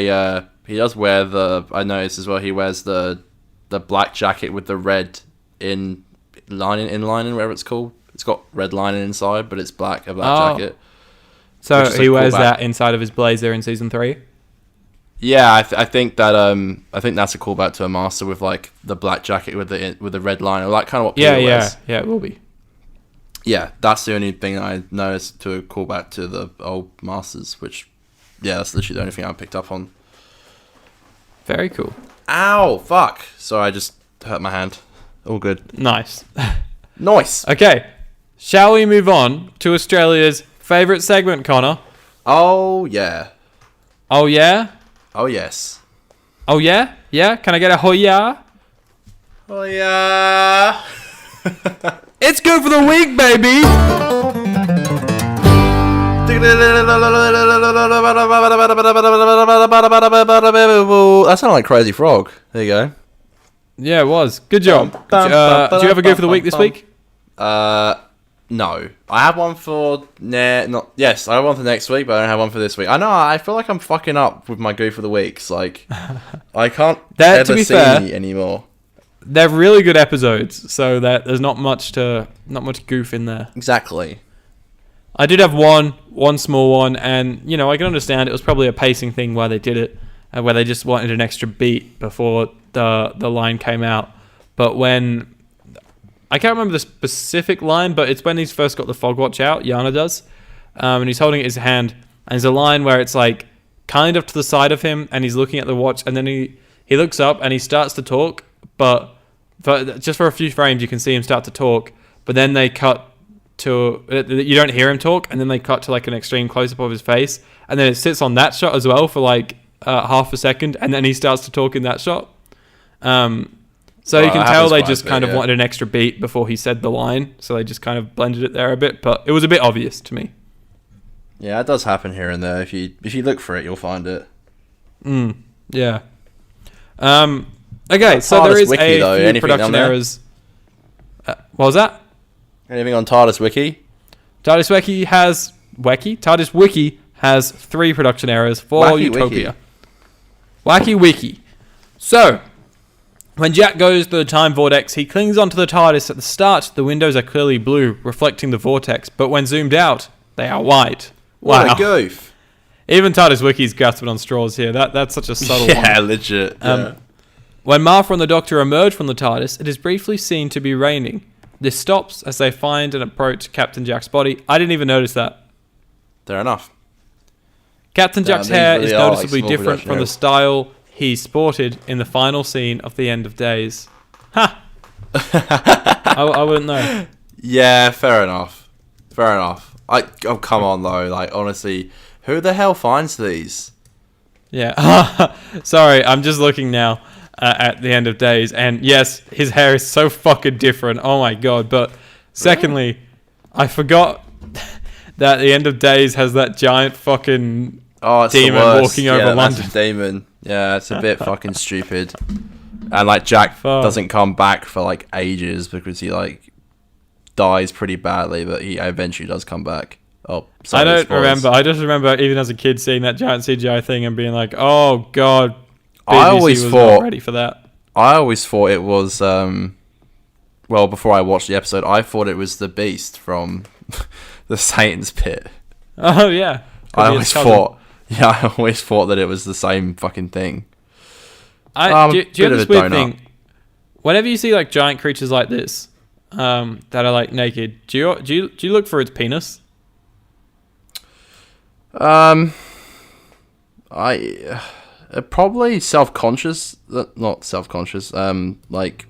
the. I noticed as well. He wears the black jacket with the red lining, whatever it's called. It's got red lining inside, but it's a black jacket. So he wears that inside of his blazer in season 3. Yeah, I think that I think that's a callback to a master with like the black jacket with the red line, or like kind of what Peter wears. Yeah, it will be. Yeah, that's the only thing I noticed to a callback to the old masters, which that's literally the only thing I picked up on. Very cool. Ow, fuck. Sorry, I just hurt my hand. All good. Nice. Nice. Okay, shall we move on to Australia's favourite segment, Connor? Oh yeah. Oh yeah? Oh yes. Oh yeah? Yeah? Can I get a ho yeah? Oh yeah. It's good for the week, baby! That sounded like Crazy Frog. There you go. Yeah, it was. Good job. Do you have a go for the week this week? No. I have one for yes, I have one for next week, but I don't have one for this week. I know, I feel like I'm fucking up with my go for the weeks. Like, I can't ever see any anymore. They're really good episodes, so that there's not much goof in there. Exactly. I did have one small one, and I can understand it was probably a pacing thing why they did it, where they just wanted an extra beat before the line came out. But when I can't remember the specific line, but it's when he's first got the fog watch out, YANA does, and he's holding it in his hand, and there's a line where it's like kind of to the side of him, and he's looking at the watch, and then he looks up and he starts to talk, but just for a few frames you can see him start to talk, but then they cut to, you don't hear him talk, and then they cut to like an extreme close-up of his face, and then it sits on that shot as well for like half a second, and then he starts to talk in that shot. So you can tell they just kind of wanted an extra beat before he said the line, so they just kind of blended it there a bit, but it was a bit obvious to me. Yeah, it does happen here and there. If you look for it, you'll find it. Yeah. Okay, so there is Wiki, a few production errors. What was that? Anything on TARDIS Wiki? TARDIS Wiki has 3 production errors for Wacky Utopia. Wacky Wiki. So, when Jack goes to the time vortex, he clings onto the TARDIS. At the start, the windows are clearly blue, reflecting the vortex, but when zoomed out, they are white. What a goof. Even TARDIS Wiki's grasping on straws here. That's such a subtle one. Yeah, legit. Yeah. When Martha and the Doctor emerge from the TARDIS, it is briefly seen to be raining. This stops as they find and approach Captain Jack's body. I didn't even notice that. Fair enough. Captain Jack's hair is noticeably different from the style he sported in the final scene of The End of Days. Ha! I wouldn't know. Yeah, fair enough. Oh, come on, though. Like, honestly, who the hell finds these? Yeah. Sorry, I'm just looking now at The End of Days, and yes, his hair is so fucking different. Oh my god. But secondly, I forgot that The End of Days has that giant fucking demon walking over London. Demon. Yeah, it's a bit fucking stupid. And like Jack doesn't come back for like ages because he like dies pretty badly, but he eventually does come back. Oh, sorry, I don't remember. I just remember even as a kid seeing that giant CGI thing and being like, "Oh god." BBC I always was thought not ready for that. I always thought it was well, before I watched the episode, I thought it was the Beast from the Satan's Pit. Oh yeah. I always thought that it was the same fucking thing. Do you have this weird thing? Whenever you see like giant creatures like this, that are like naked, do you look for its penis? I probably self-conscious, not self-conscious. Like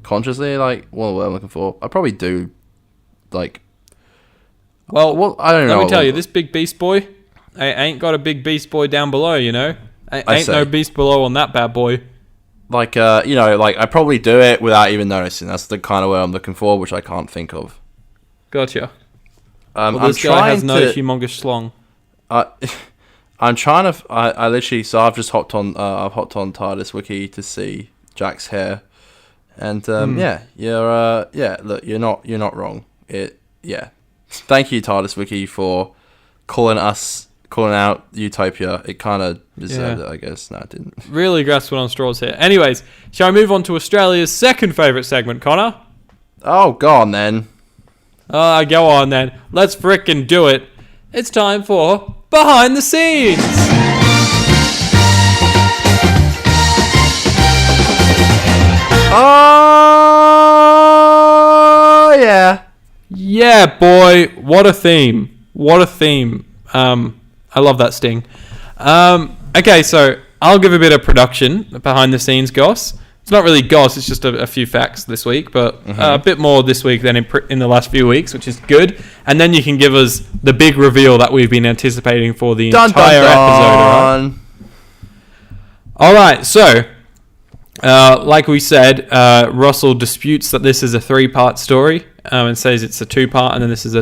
consciously, like what I'm looking for. I probably do. Like, well, I don't know. Let me tell you, this big beast boy, I ain't got a big beast boy down below. You know, ain't no beast below on that bad boy. Like, like I probably do it without even noticing. That's the kind of word I'm looking for, which I can't think of. Gotcha. Well, this guy has no humongous schlong. I'm trying to. I literally. So I've just hopped on. I've hopped on TARDIS Wiki to see Jack's hair, and yeah, look, you're not wrong. Thank you, TARDIS Wiki, for calling out Utopia. It kind of deserved it, I guess. No, it didn't. Really grasping on straws here. Anyways, shall we move on to Australia's second favourite segment, Connor? Oh, go on then. Go on then. Let's frickin' do it. It's time for Behind the Scenes. Oh, yeah. Yeah, boy. What a theme. What a theme. I love that sting. Okay, so I'll give a bit of production behind the scenes goss. It's not really goss, it's just a few facts this week, but a bit more this week than in the last few weeks, which is good. And then you can give us the big reveal that we've been anticipating for the entire episode. All right, so like we said, Russell disputes that this is a 3-part story and says it's a 2-part, and then this is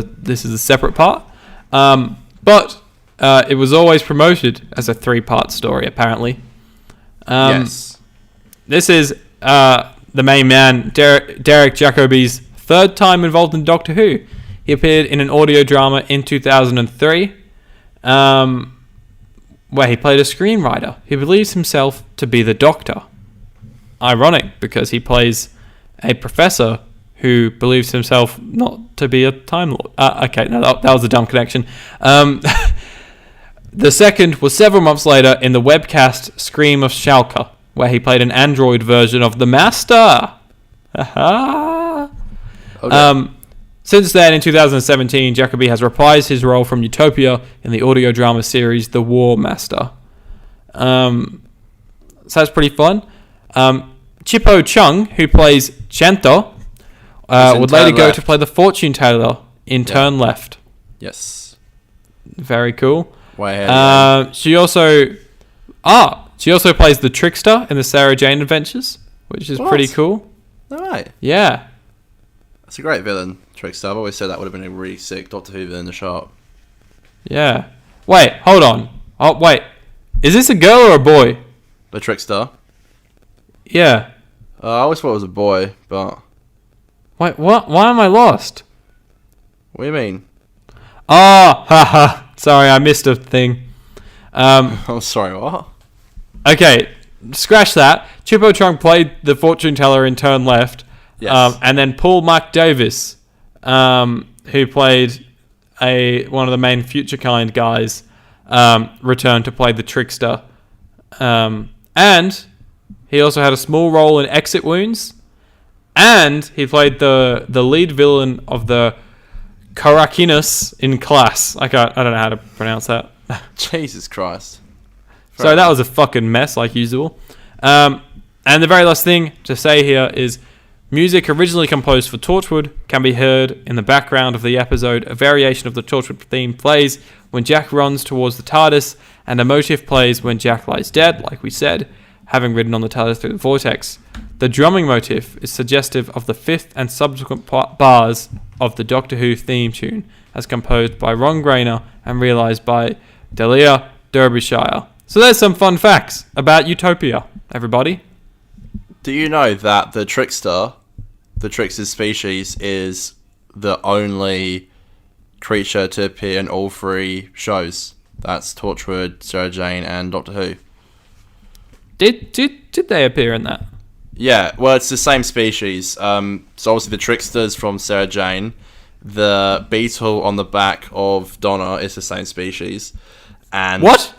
a separate part. But it was always promoted as a 3-part story, apparently. Yes. This is the main man, Derek Jacobi's 3rd time involved in Doctor Who. He appeared in an audio drama in 2003, where he played a screenwriter who believes himself to be the Doctor. Ironic, because he plays a professor who believes himself not to be a Time Lord. Okay, no, that was a dumb connection. The second was several months later in the webcast Scream of Schalke, where he played an android version of the Master. Okay. Since then, in 2017, Jacobi has reprised his role from Utopia in the audio drama series The War Master. So that's pretty fun. Chippo Chung, who plays Chanto, would later go to play the fortune teller in Turn Left. Yes. Very cool. Way ahead. She also plays the Trickster in the Sarah Jane Adventures, which is pretty cool. All right. Yeah. That's a great villain, Trickster. I've always said that would have been a really sick Doctor Who villain to show up. Yeah. Wait, hold on. Oh, wait. Is this a girl or a boy? The Trickster? Yeah. I always thought it was a boy, but... Wait, what? Why am I lost? What do you mean? Oh, haha. Sorry, I missed a thing. I'm sorry, what? Okay, scratch that. Chippo Chung played the fortune teller in Turn Left. Yes. And then Paul Mark Davis, who played one of the main Future Kind guys, returned to play the Trickster. And he also had a small role in Exit Wounds. And he played the lead villain of the Karakinas in Class. I don't know how to pronounce that. Jesus Christ. So that was a fucking mess, like usual. And the very last thing to say here is music originally composed for Torchwood can be heard in the background of the episode. A variation of the Torchwood theme plays when Jack runs towards the TARDIS, and a motif plays when Jack lies dead, like we said, having ridden on the TARDIS through the vortex. The drumming motif is suggestive of the 5th and subsequent bars of the Doctor Who theme tune, as composed by Ron Grainer and realised by Delia Derbyshire. So there's some fun facts about Utopia, everybody. Do you know that the Trickster's species, is the only creature to appear in all 3 shows? That's Torchwood, Sarah Jane, and Doctor Who. Did they appear in that? Yeah, well, it's the same species. So obviously the trickster's from Sarah Jane. The beetle on the back of Donna is the same species. And What?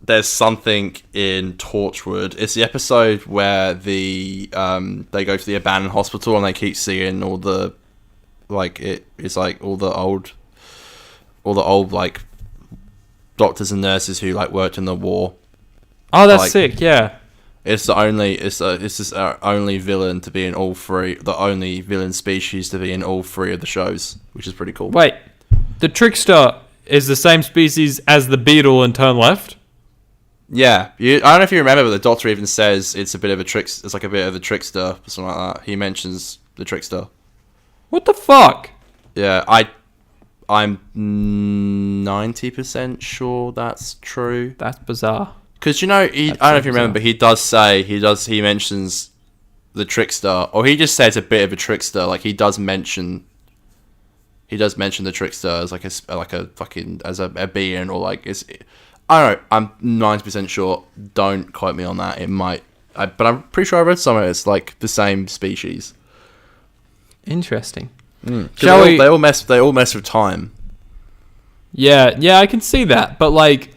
there's something in Torchwood. It's the episode where they go to the abandoned hospital and they keep seeing all the it's like all the old like doctors and nurses who like worked in the war. Oh, that's Like, sick. Yeah. It's just our only villain to be in all three. The only villain species to be in all three of the shows, which is pretty cool. Wait, the trickster is the same species as the beetle in Turn Left? Yeah, I don't know if you remember, but the Doctor even says it's a bit of a trick. It's like a bit of a trickster or something like that. He mentions the trickster. What the fuck? Yeah, I'm 90% sure that's true. That's bizarre. Because I don't know if you remember, but he mentions the trickster, or he just says a bit of a trickster. Like he does mention the trickster as like a fucking as a being, or like it's. I don't know. I'm 90% sure. Don't quote me on that. It might, but I'm pretty sure I read somewhere it's like the same species. Interesting. Shall we? They all mess with time. Yeah, I can see that, but like,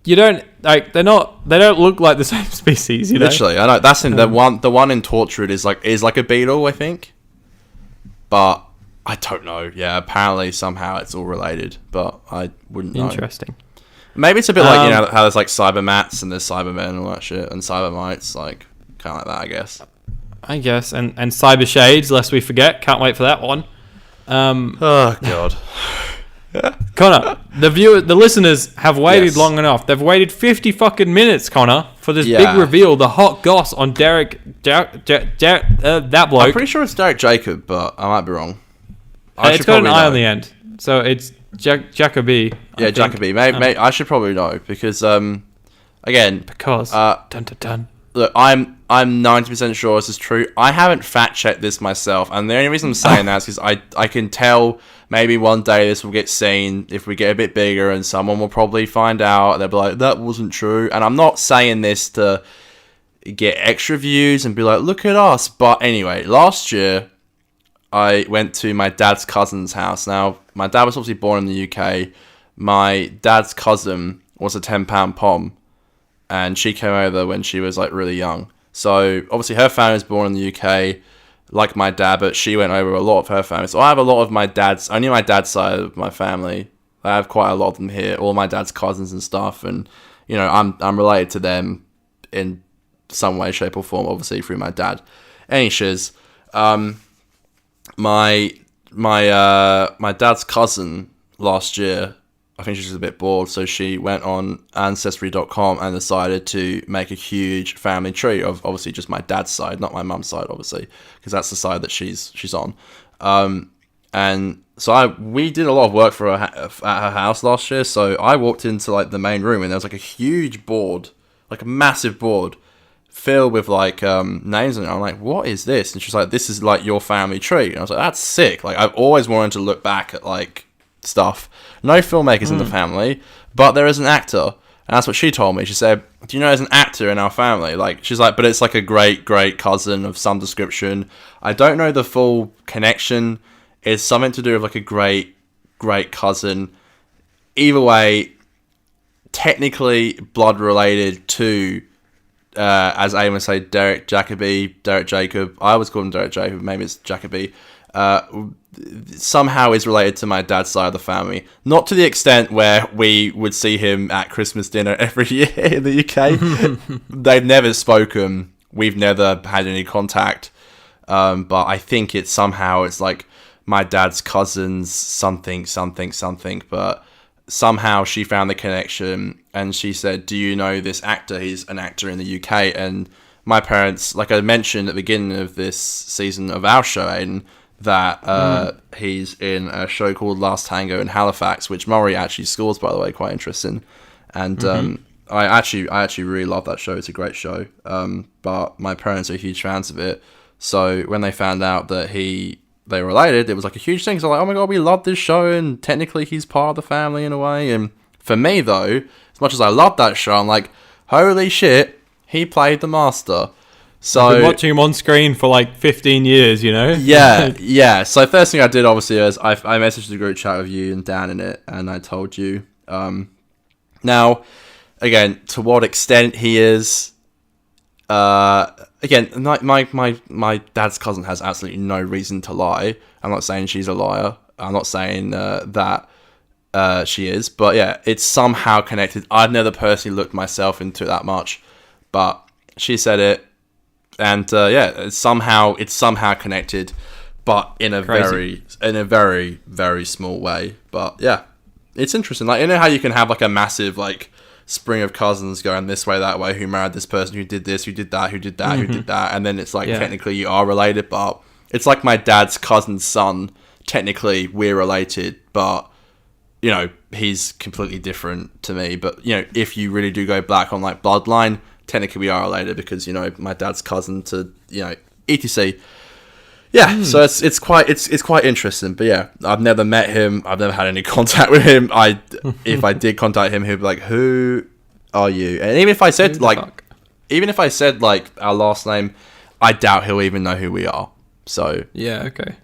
you don't like they don't look like the same species. You know? Literally, I know that's in the one. The one in Torchwood is like a beetle, I think. But I don't know. Yeah, apparently somehow it's all related, but I wouldn't know. Interesting. Maybe it's a bit like how there's like Cybermats and there's Cybermen and all that shit, and Cybermites, like kind of like that, I guess. And Cyber Shades, lest we forget. Can't wait for that one. Oh god. Connor, the listeners have waited long enough. They've waited 50 fucking minutes, Connor, for this big reveal, the hot goss on Derek, that bloke. I'm pretty sure it's Derek Jacob, but I might be wrong. It's got an I on the end, so it's Jacoby. Yeah, Jacoby. Maybe I should probably know because again, because dun. Look, I'm 90% sure this is true. I haven't fact checked this myself, and the only reason I'm saying that is because I can tell maybe one day this will get seen if we get a bit bigger, and someone will probably find out. They'll be like, "That wasn't true." And I'm not saying this to get extra views and be like, "Look at us." But anyway, last year I went to my dad's cousin's house. Now, my dad was obviously born in the UK. My dad's cousin was a 10-pound pom, and she came over when she was like really young. So obviously her family was born in the UK, like my dad, but she went over a lot of her family. So I have a lot of only my dad's side of my family. I have quite a lot of them here, all my dad's cousins and stuff, and I'm related to them in some way, shape, or form, obviously through my dad. Any shiz. My dad's cousin last year, I think she was a bit bored, so she went on Ancestry.com and decided to make a huge family tree of obviously just my dad's side, not my mum's side, obviously, because that's the side that she's on. And so we did a lot of work for her at her house last year. So I walked into like the main room and there was like a huge board, like a massive board, filled with like names, and I'm like, what is this? And she's like, this is like your family tree. And I was like, that's sick. Like I've always wanted to look back at like stuff. No filmmakers in the family, but there is an actor, and that's what she told me. She said, do you know there's an actor in our family? Like she's like, but it's like a great cousin of some description. I don't know the full connection. It's something to do with like a great cousin. Either way, technically blood related to as Aidan would say, Derek Jacob. I always call him Derek Jacob, maybe it's Jacoby. Somehow is related to my dad's side of the family. Not to the extent where we would see him at Christmas dinner every year in the UK. They've never spoken. We've never had any contact. But I think it's like my dad's cousin's something. But somehow she found the connection and she said, do you know this actor? He's an actor in the UK. And my parents, like I mentioned at the beginning of this season of our show, Aidan, that he's in a show called Last Tango in Halifax, which Murray actually scores, by the way, quite interesting. And I actually really love that show. It's a great show. But my parents are huge fans of it. So when they found out that they were related, it was like a huge thing. So like, oh my god, we love this show, and technically he's part of the family in a way. And for me though, as much as I love that show, I'm like, holy shit, he played the master. So I've been watching him on screen for like 15 years, you know? Yeah. So first thing I did obviously is I messaged the group chat with you and Dan in it, and I told you. Now, again, to what extent he is, again, my dad's cousin has absolutely no reason to lie. I'm not saying she's a liar. I'm not saying that she is, but yeah, it's somehow connected. I've never personally looked myself into it that much, but she said it. And it's somehow connected, but in a very very small way. But yeah, it's interesting. Like, you know how you can have like a massive like spring of cousins going this way, that way, who married this person, who did this, who did that, who did that, who did that, and then it's like technically you are related, but it's like my dad's cousin's son. Technically, we're related, but you know he's completely different to me. But you know, if you really do go back on like bloodline, technically we are related because, you know, my dad's cousin to, you know, etc. Yeah, so it's quite interesting. But yeah, I've never met him. I've never had any contact with him. If I did contact him, he'd be like, "Who are you?" And even if I said like our last name, I doubt he'll even know who we are. So yeah, okay.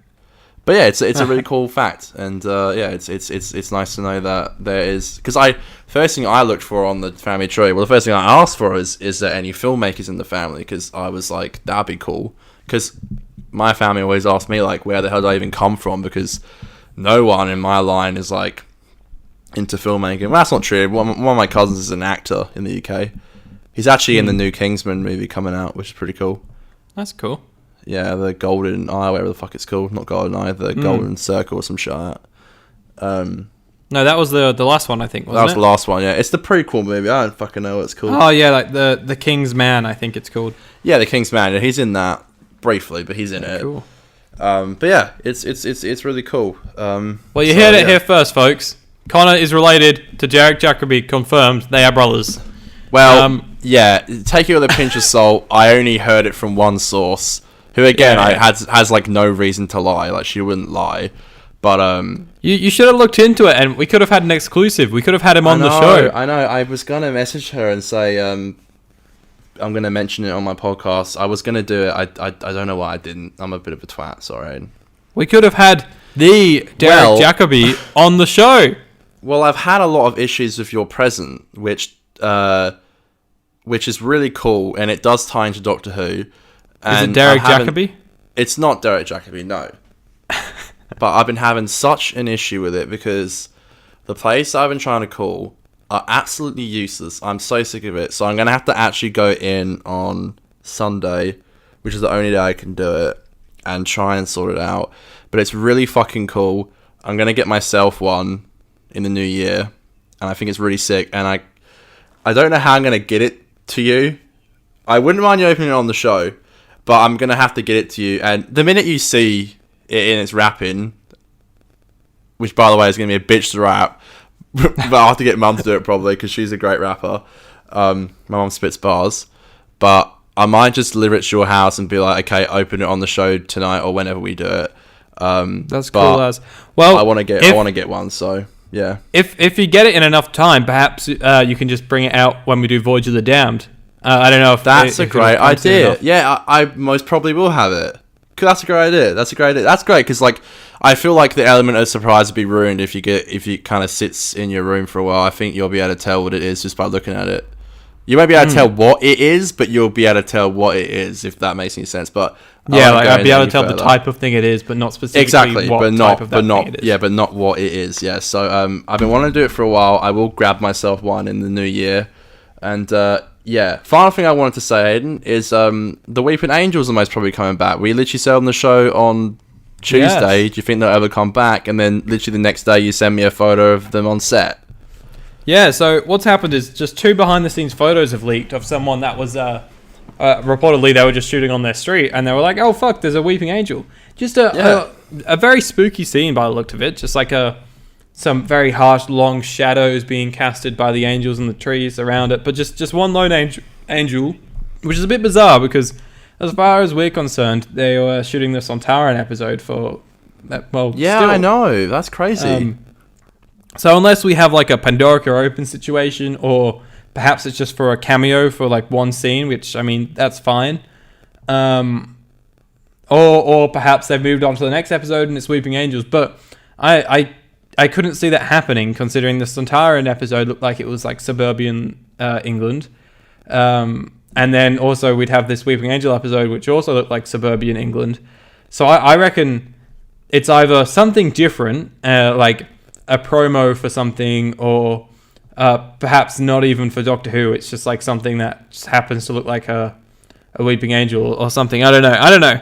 But yeah, it's a really cool fact, and it's nice to know that there is, because first thing I looked for on the family tree, well, the first thing I asked for is there any filmmakers in the family, because I was like, that'd be cool, because my family always asked me like, where the hell do I even come from, because no one in my line is like into filmmaking. Well, that's not true. One of my cousins is an actor in the UK. He's actually in the new Kingsman movie coming out, which is pretty cool. That's cool. Yeah, the Golden Eye, whatever the fuck it's called. Not Golden Eye, the Golden Circle or some shit like that. No, that was the last one, I think, wasn't it? That was the last one, yeah. It's the prequel movie. I don't fucking know what it's called. Oh, yeah, like the King's Man, I think it's called. Yeah, the King's Man. He's in that briefly, but he's in it. Cool. But yeah, it's really cool. Well, you heard it here first, folks. Conor is related to Derek Jacobi, confirmed. They are brothers. Well, yeah, take it with a pinch of salt. I only heard it from one source, who again has like no reason to lie. Like, she wouldn't lie. But you should have looked into it, and we could have had an exclusive. We could have had him on the show. I know. I was gonna message her and say I'm gonna mention it on my podcast. I was gonna do it. I don't know why I didn't. I'm a bit of a twat. Sorry. We could have had the Derek Jacobi on the show. Well, I've had a lot of issues with your present, which is really cool, and it does tie into Doctor Who. Is it Derek Jacobi? It's not Derek Jacobi, no. But I've been having such an issue with it because the place I've been trying to call are absolutely useless. I'm so sick of it. So I'm going to have to actually go in on Sunday, which is the only day I can do it, and try and sort it out. But it's really fucking cool. I'm going to get myself one in the new year, and I think it's really sick. And I don't know how I'm going to get it to you. I wouldn't mind you opening it on the show, but I'm going to have to get it to you. And the minute you see it in its wrapping, which by the way is going to be a bitch to rap, but I'll have to get Mum to do it probably because she's a great rapper. My mum spits bars, but I might just deliver it to your house and be like, okay, open it on the show tonight or whenever we do it. That's cool as well. I want to get one, so yeah. If you get it in enough time, perhaps you can just bring it out when we do Voyage of the Damned. I don't know if that's a great idea. Yeah, I most probably will have it. That's a great idea. That's great because like I feel like the element of surprise would be ruined if you kind of sits in your room for a while. I think you'll be able to tell what it is just by looking at it. You won't be able to tell what it is, but you'll be able to tell what it is, if that makes any sense. But yeah, like I'd be able to tell the type of thing it is, but not specifically what type of thing it is. Yeah, but not what it is. Yeah, so I've been wanting to do it for a while. I will grab myself one in the new year, and yeah. Final thing I wanted to say, Aidan, is the Weeping Angels are most probably coming back. We literally said on the show on Tuesday, do you think they'll ever come back? And then literally the next day you send me a photo of them on set. Yeah, so what's happened is just 2 behind-the-scenes photos have leaked of someone that was, reportedly they were just shooting on their street, and they were like, oh, fuck, there's a Weeping Angel. Just a very spooky scene by the look of it, just like some very harsh, long shadows being casted by the angels and the trees around it, but just one lone angel, which is a bit bizarre, because as far as we're concerned, they were shooting this on Taran episode for that, well, yeah, still. I know, that's crazy. So unless we have like a Pandorica Open situation, or perhaps it's just for a cameo for like one scene, which I mean that's fine. Or perhaps they've moved on to the next episode and it's Weeping Angels. But I couldn't see that happening, considering the Sontaran episode looked like it was like suburban England. And then also we'd have this Weeping Angel episode, which also looked like suburban England. So I reckon it's either something different, like a promo for something, or perhaps not even for Doctor Who. It's just like something that just happens to look like a Weeping Angel or something. I don't know.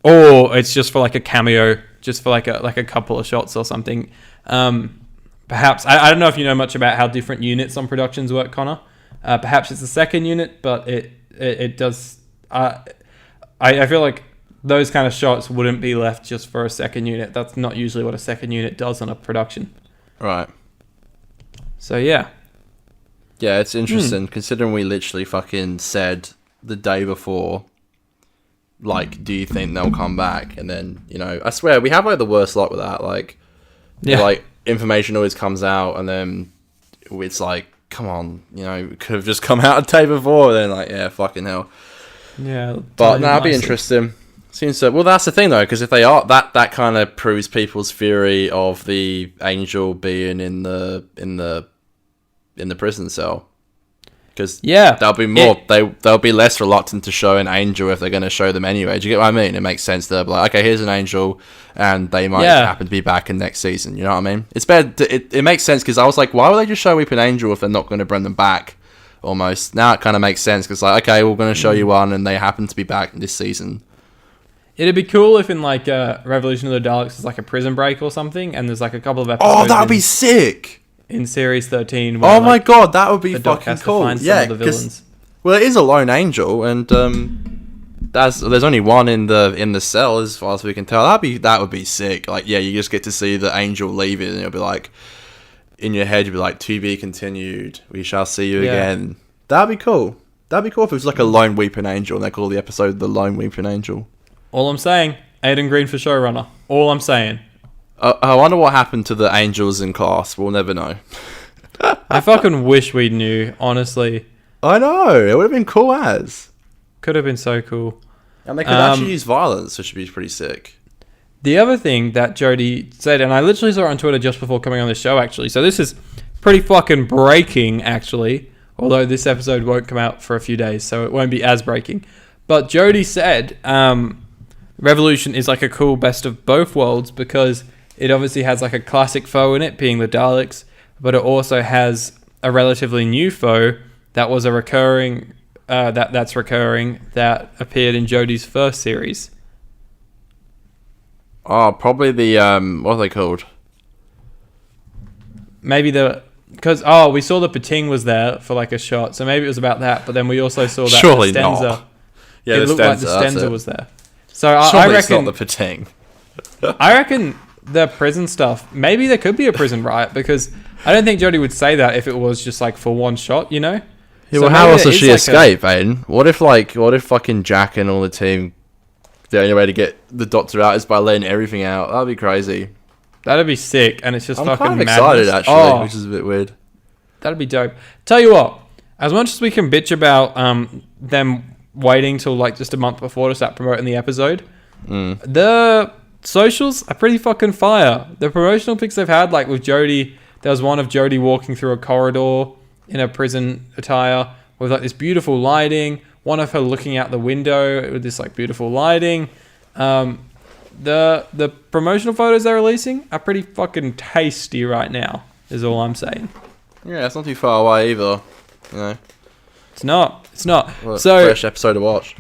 Or it's just for like a cameo, just for like a couple of shots or something. Perhaps I don't know if you know much about how different units on productions work, Connor. Perhaps it's the second unit, but it does. I feel like those kind of shots wouldn't be left just for a second unit. That's not usually what a second unit does on a production. Right. So yeah. Yeah, it's interesting considering we literally fucking said the day before, like, do you think they'll come back? And then, you know, I swear we have like the worst luck with that. Like, like information always comes out and then it's like, come on, you know, it could have just come out a day before. Then like, yeah, fucking hell. Yeah, but that'd be interesting. Seems so. Well, that's the thing though, because if they are, that kind of proves people's theory of the angel being in the prison cell. Because they'll be more, they'll be less reluctant to show an angel if they're going to show them anyway. Do you get what I mean? It makes sense. They'll be like, okay, here's an angel, and they might happen to be back in next season. You know what I mean? It's better. It makes sense because I was like, why would they just show Weeping Angel if they're not going to bring them back? Almost now it kind of makes sense because like, okay, we're going to show you one, and they happen to be back this season. It'd be cool if in like Revolution of the Daleks is like a prison break or something, and there's like a couple of episodes. Oh, that'd be sick. In series 13. Where, oh my god, that would be fucking cool. Yeah, because well, it is a lone angel, and there's only one in the cell as far as we can tell. That would be sick. Like, yeah, you just get to see the angel leave it, and it'll be like in your head, you'll be like, "To be continued. We shall see you again." That'd be cool. That'd be cool if it was like a lone weeping angel, and they call the episode "The Lone Weeping Angel." All I'm saying, Aidan Green for showrunner. All I'm saying. I wonder what happened to the angels in class. We'll never know. I fucking wish we knew, honestly. I know. It would have been cool as. Could have been so cool. And they could actually use violence, which would be pretty sick. The other thing that Jodie said, and I literally saw it on Twitter just before coming on the show, actually. So this is pretty fucking breaking, actually. Although this episode won't come out for a few days, so it won't be as breaking. But Jodie said Revolution is like a cool best of both worlds because it obviously has like a classic foe in it, being the Daleks, but it also has a relatively new foe that was a recurring that's recurring that appeared in Jodie's first series. Oh, probably the what are they called? Maybe because we saw the Pating was there for like a shot, so maybe it was about that. But then we also saw that surely the Stenza. Not. Yeah, it looked like the Stenza was there. So I reckon it's not the Pating. I reckon the prison stuff. Maybe there could be a prison riot because I don't think Jodie would say that if it was just like for one shot, you know. Yeah, well, how else does she escape, Aidan? What if fucking Jack and all the team, the only way to get the Doctor out is by letting everything out? That'd be crazy. That'd be sick, and it's just I'm fucking kind of madness. excited actually, which is a bit weird. That'd be dope. Tell you what, as much as we can bitch about them waiting till like just a month before to start promoting the episode, the socials are pretty fucking fire. The promotional pics they've had, like with Jodie, there was one of Jodie walking through a corridor in a prison attire with like this beautiful lighting, one of her looking out the window with this like beautiful lighting. The promotional photos they're releasing are pretty fucking tasty right now, is all I'm saying. Yeah, it's not too far away either, you know. It's not. Well, so fresh episode to watch.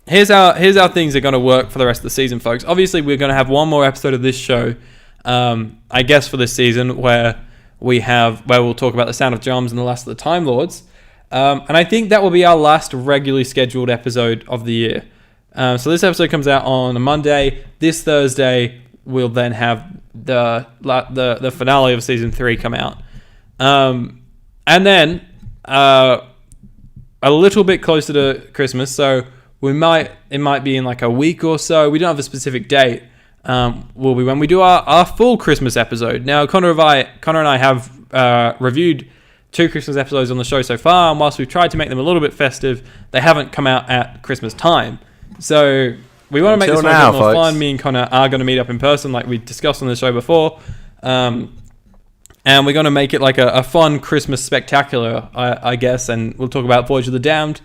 Here's how things are going to work for the rest of the season, folks. Obviously, we're going to have one more episode of this show, I guess, for this season, where we'll talk about the Sound of Drums and the Last of the Time Lords. And I think that will be our last regularly scheduled episode of the year. So this episode comes out on a Monday. This Thursday, we'll then have the finale of season 3 come out. And then a little bit closer to Christmas, so it might be in like a week or so. We don't have a specific date. Will be when we do our full Christmas episode. Now, Conor and I have reviewed 2 Christmas episodes on the show so far, and whilst we've tried to make them a little bit festive, they haven't come out at Christmas time. So we want to make this one a bit more fun. Me and Conor are going to meet up in person, like we discussed on the show before. And we're going to make it like a fun Christmas spectacular, I guess, and we'll talk about Voyage of the Damned.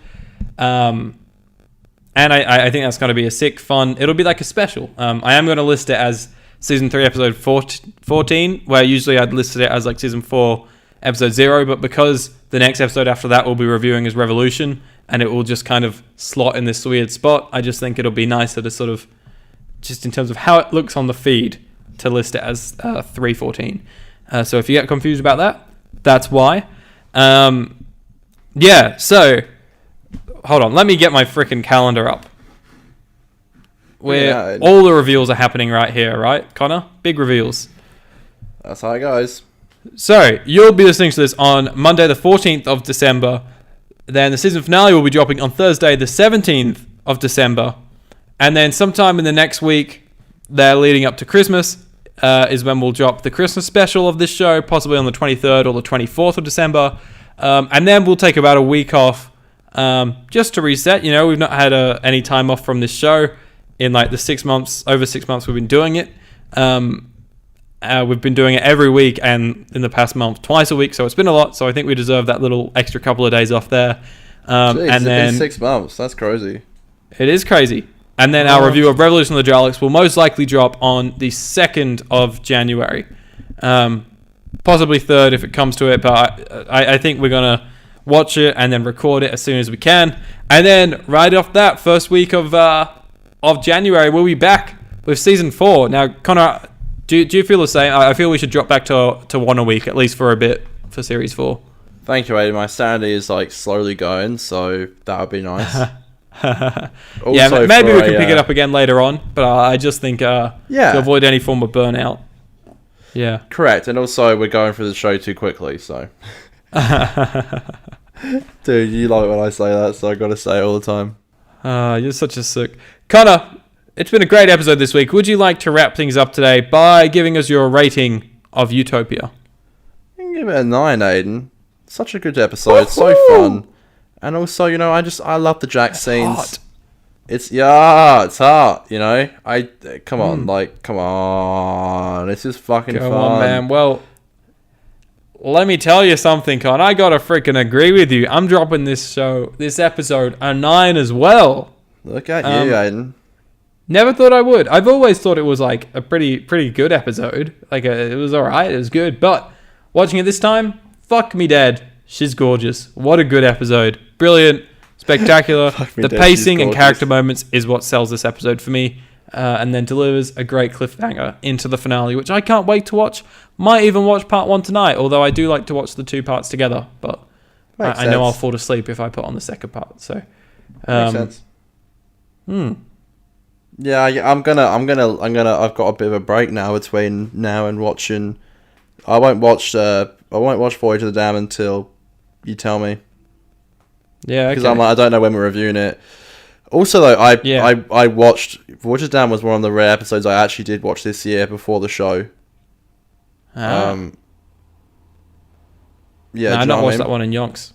And I think that's going to be a sick, fun... It'll be like a special. I am going to list it as Season 3, Episode 14, where usually I'd listed it as like Season 4, Episode 0, but because the next episode after that we'll be reviewing as Revolution, and it will just kind of slot in this weird spot, I just think it'll be nicer to sort of, just in terms of how it looks on the feed, to list it as 314. So if you get confused about that, that's why. Yeah, so... Hold on, let me get my freaking calendar up. Where all the reveals are happening right here, right, Conor? Big reveals. That's how it goes. So, you'll be listening to this on Monday the 14th of December. Then the season finale will be dropping on Thursday the 17th of December. And then sometime in the next week, they're leading up to Christmas, is when we'll drop the Christmas special of this show, possibly on the 23rd or the 24th of December. And then we'll take about a week off, just to reset. You know, we've not had any time off from this show in like the over 6 months we've been doing it. We've been doing it every week, and in the past month twice a week, so it's been a lot. So I think we deserve that little extra couple of days off there. Jeez, and then 6 months, that's crazy. It is crazy. And then our review of Revolution of the Daleks will most likely drop on the 2nd of January, possibly 3rd if it comes to it, but I think we're gonna watch it and then record it as soon as we can, and then right off that first week of January we'll be back with season 4. Now, Conor, do you feel the same? I feel we should drop back to 1 a week at least for a bit for series 4. Thank you, Aidan. My sanity is like slowly going, so that would be nice. Yeah, maybe we can pick it up again later on, but I just think to avoid any form of burnout. Yeah, correct. And also we're going through the show too quickly, so dude, you like it when I say that, so I gotta say it all the time. You're such a sook. Conor, it's been a great episode this week. Would you like to wrap things up today by giving us your rating of Utopia? You can give it a 9, Aidan. Such a good episode. Woohoo! So fun. And also, you know, I love the Jack scenes. Hot. It's hot, you know. Come on. It's just fucking fun. Come on, man. Well, let me tell you something, Con. I gotta freaking agree with you. I'm dropping this episode a 9 as well. Look at you, Aidan. Never thought I would. I've always thought it was like a pretty good episode. Like it was alright. It was good. But watching it this time, fuck me dead. She's gorgeous. What a good episode. Brilliant. Spectacular. The pacing and character moments is what sells this episode for me. And then delivers a great cliffhanger into the finale, which I can't wait to watch. Might even watch part 1 tonight, although I do like to watch the 2 parts together. But I know I'll fall asleep if I put on the second part. So makes sense. Yeah, I've got a bit of a break now between now and watching. I won't watch Voyage of the Damned until you tell me. Yeah, because I don't know when we're reviewing it. Also, though, I watched Voyage of the Damned was one of the rare episodes I actually did watch this year before the show. I not watched that one in yonks.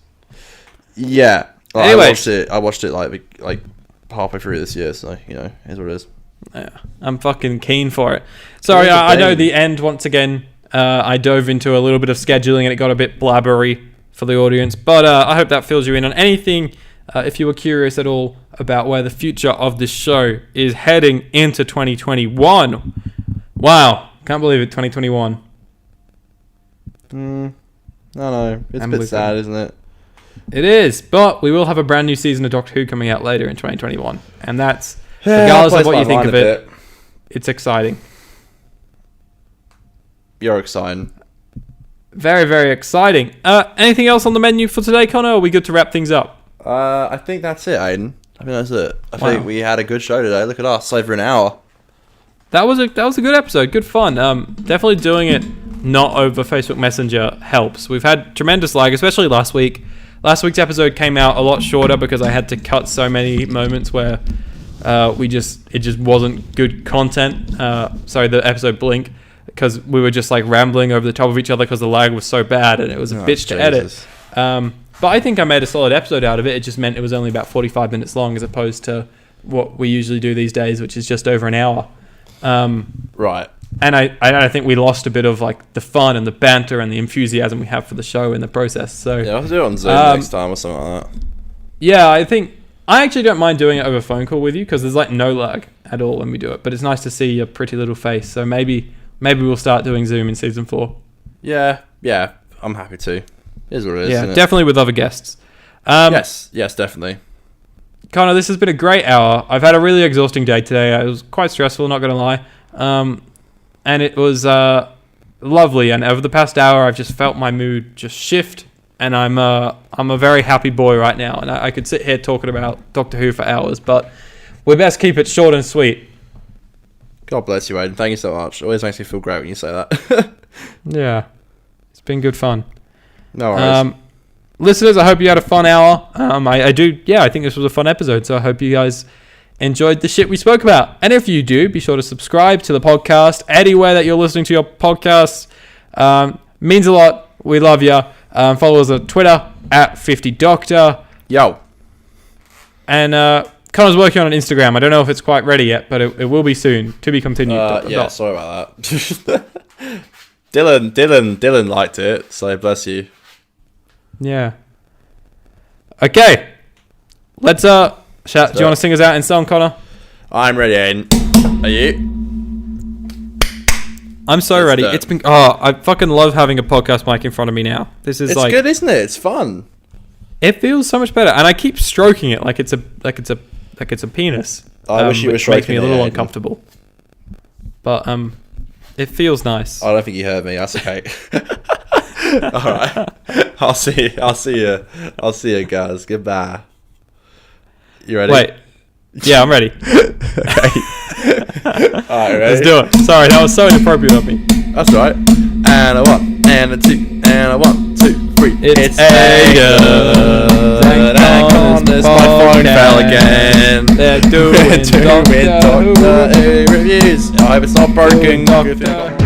Yeah. Anyways. I watched it like halfway through this year, so you know, here's what it is. Yeah, I'm fucking keen for it. Sorry, I know the end once again. I dove into a little bit of scheduling and it got a bit blabbery for the audience, but I hope that fills you in on anything. If you were curious at all about where the future of this show is heading into 2021. Wow, can't believe it, 2021. No, it's a bit sad, isn't it? It is, but we will have a brand new season of Doctor Who coming out later in 2021, and that's, regardless of what you think of it, it's exciting. You're exciting. Very, very exciting. Anything else on the menu for today, Conor? Or are we good to wrap things up? I think that's it, Aidan. I think that's it. I think we had a good show today. Look at us, over an hour. That was a good episode. Good fun. Definitely doing it not over Facebook Messenger helps. We've had tremendous lag, especially last week. Last week's episode came out a lot shorter because I had to cut so many moments where it just wasn't good content. Sorry, the episode blinked. because we were just like rambling over the top of each other because the lag was so bad and it was a bitch to edit. But I think I made a solid episode out of it. It just meant it was only about 45 minutes long as opposed to what we usually do these days, which is just over an hour. Right. And I think we lost a bit of like the fun and the banter and the enthusiasm we have for the show in the process. So yeah, I'll do it on Zoom next time or something like that. Yeah, I think I actually don't mind doing it over phone call with you because there's like no lag at all when we do it. But it's nice to see your pretty little face. So maybe we'll start doing Zoom in season 4. Yeah, I'm happy to. It is what it is. Yeah, isn't definitely with other guests. Yes, definitely. Connor, this has been a great hour. I've had a really exhausting day today. It was quite stressful, not going to lie. And it was lovely. And over the past hour, I've just felt my mood just shift. And I'm a very happy boy right now. And I could sit here talking about Doctor Who for hours, but we best keep it short and sweet. God bless you, Aidan. Thank you so much. It always makes me feel great when you say that. Yeah, it's been good fun. No worries. Listeners, I hope you had a fun hour. I think this was a fun episode, so I hope you guys enjoyed the shit we spoke about. And if you do, be sure to subscribe to the podcast anywhere that you're listening to your podcasts. Means a lot. We love you. Follow us on Twitter at 50doctor. Yo. And Connor's working on an Instagram. I don't know if it's quite ready yet, but it will be soon. To be continued. Yeah, sorry about that. Dylan liked it, so bless you. Yeah. Okay. Let's shout. Do you want to sing us out in song, Connor? I'm ready, Aidan. Are you? I'm so ready. It's been. Oh, I fucking love having a podcast mic in front of me now. This is it's good, isn't it? It's fun. It feels so much better, and I keep stroking it like it's a penis. I wish you were stroking it. Makes me a little uncomfortable. But it feels nice. I don't think you heard me. That's okay. All right. I'll see you guys. Goodbye. You ready? Wait. Yeah, I'm ready. Okay. Alright, ready? Let's do it. Sorry, that was so inappropriate of me. That's alright. And a 1, and a 2, and a 1, 2, 3. It's Aidan. My phone fell again. They're doing Doctor Who reviews. I hope it's not broken.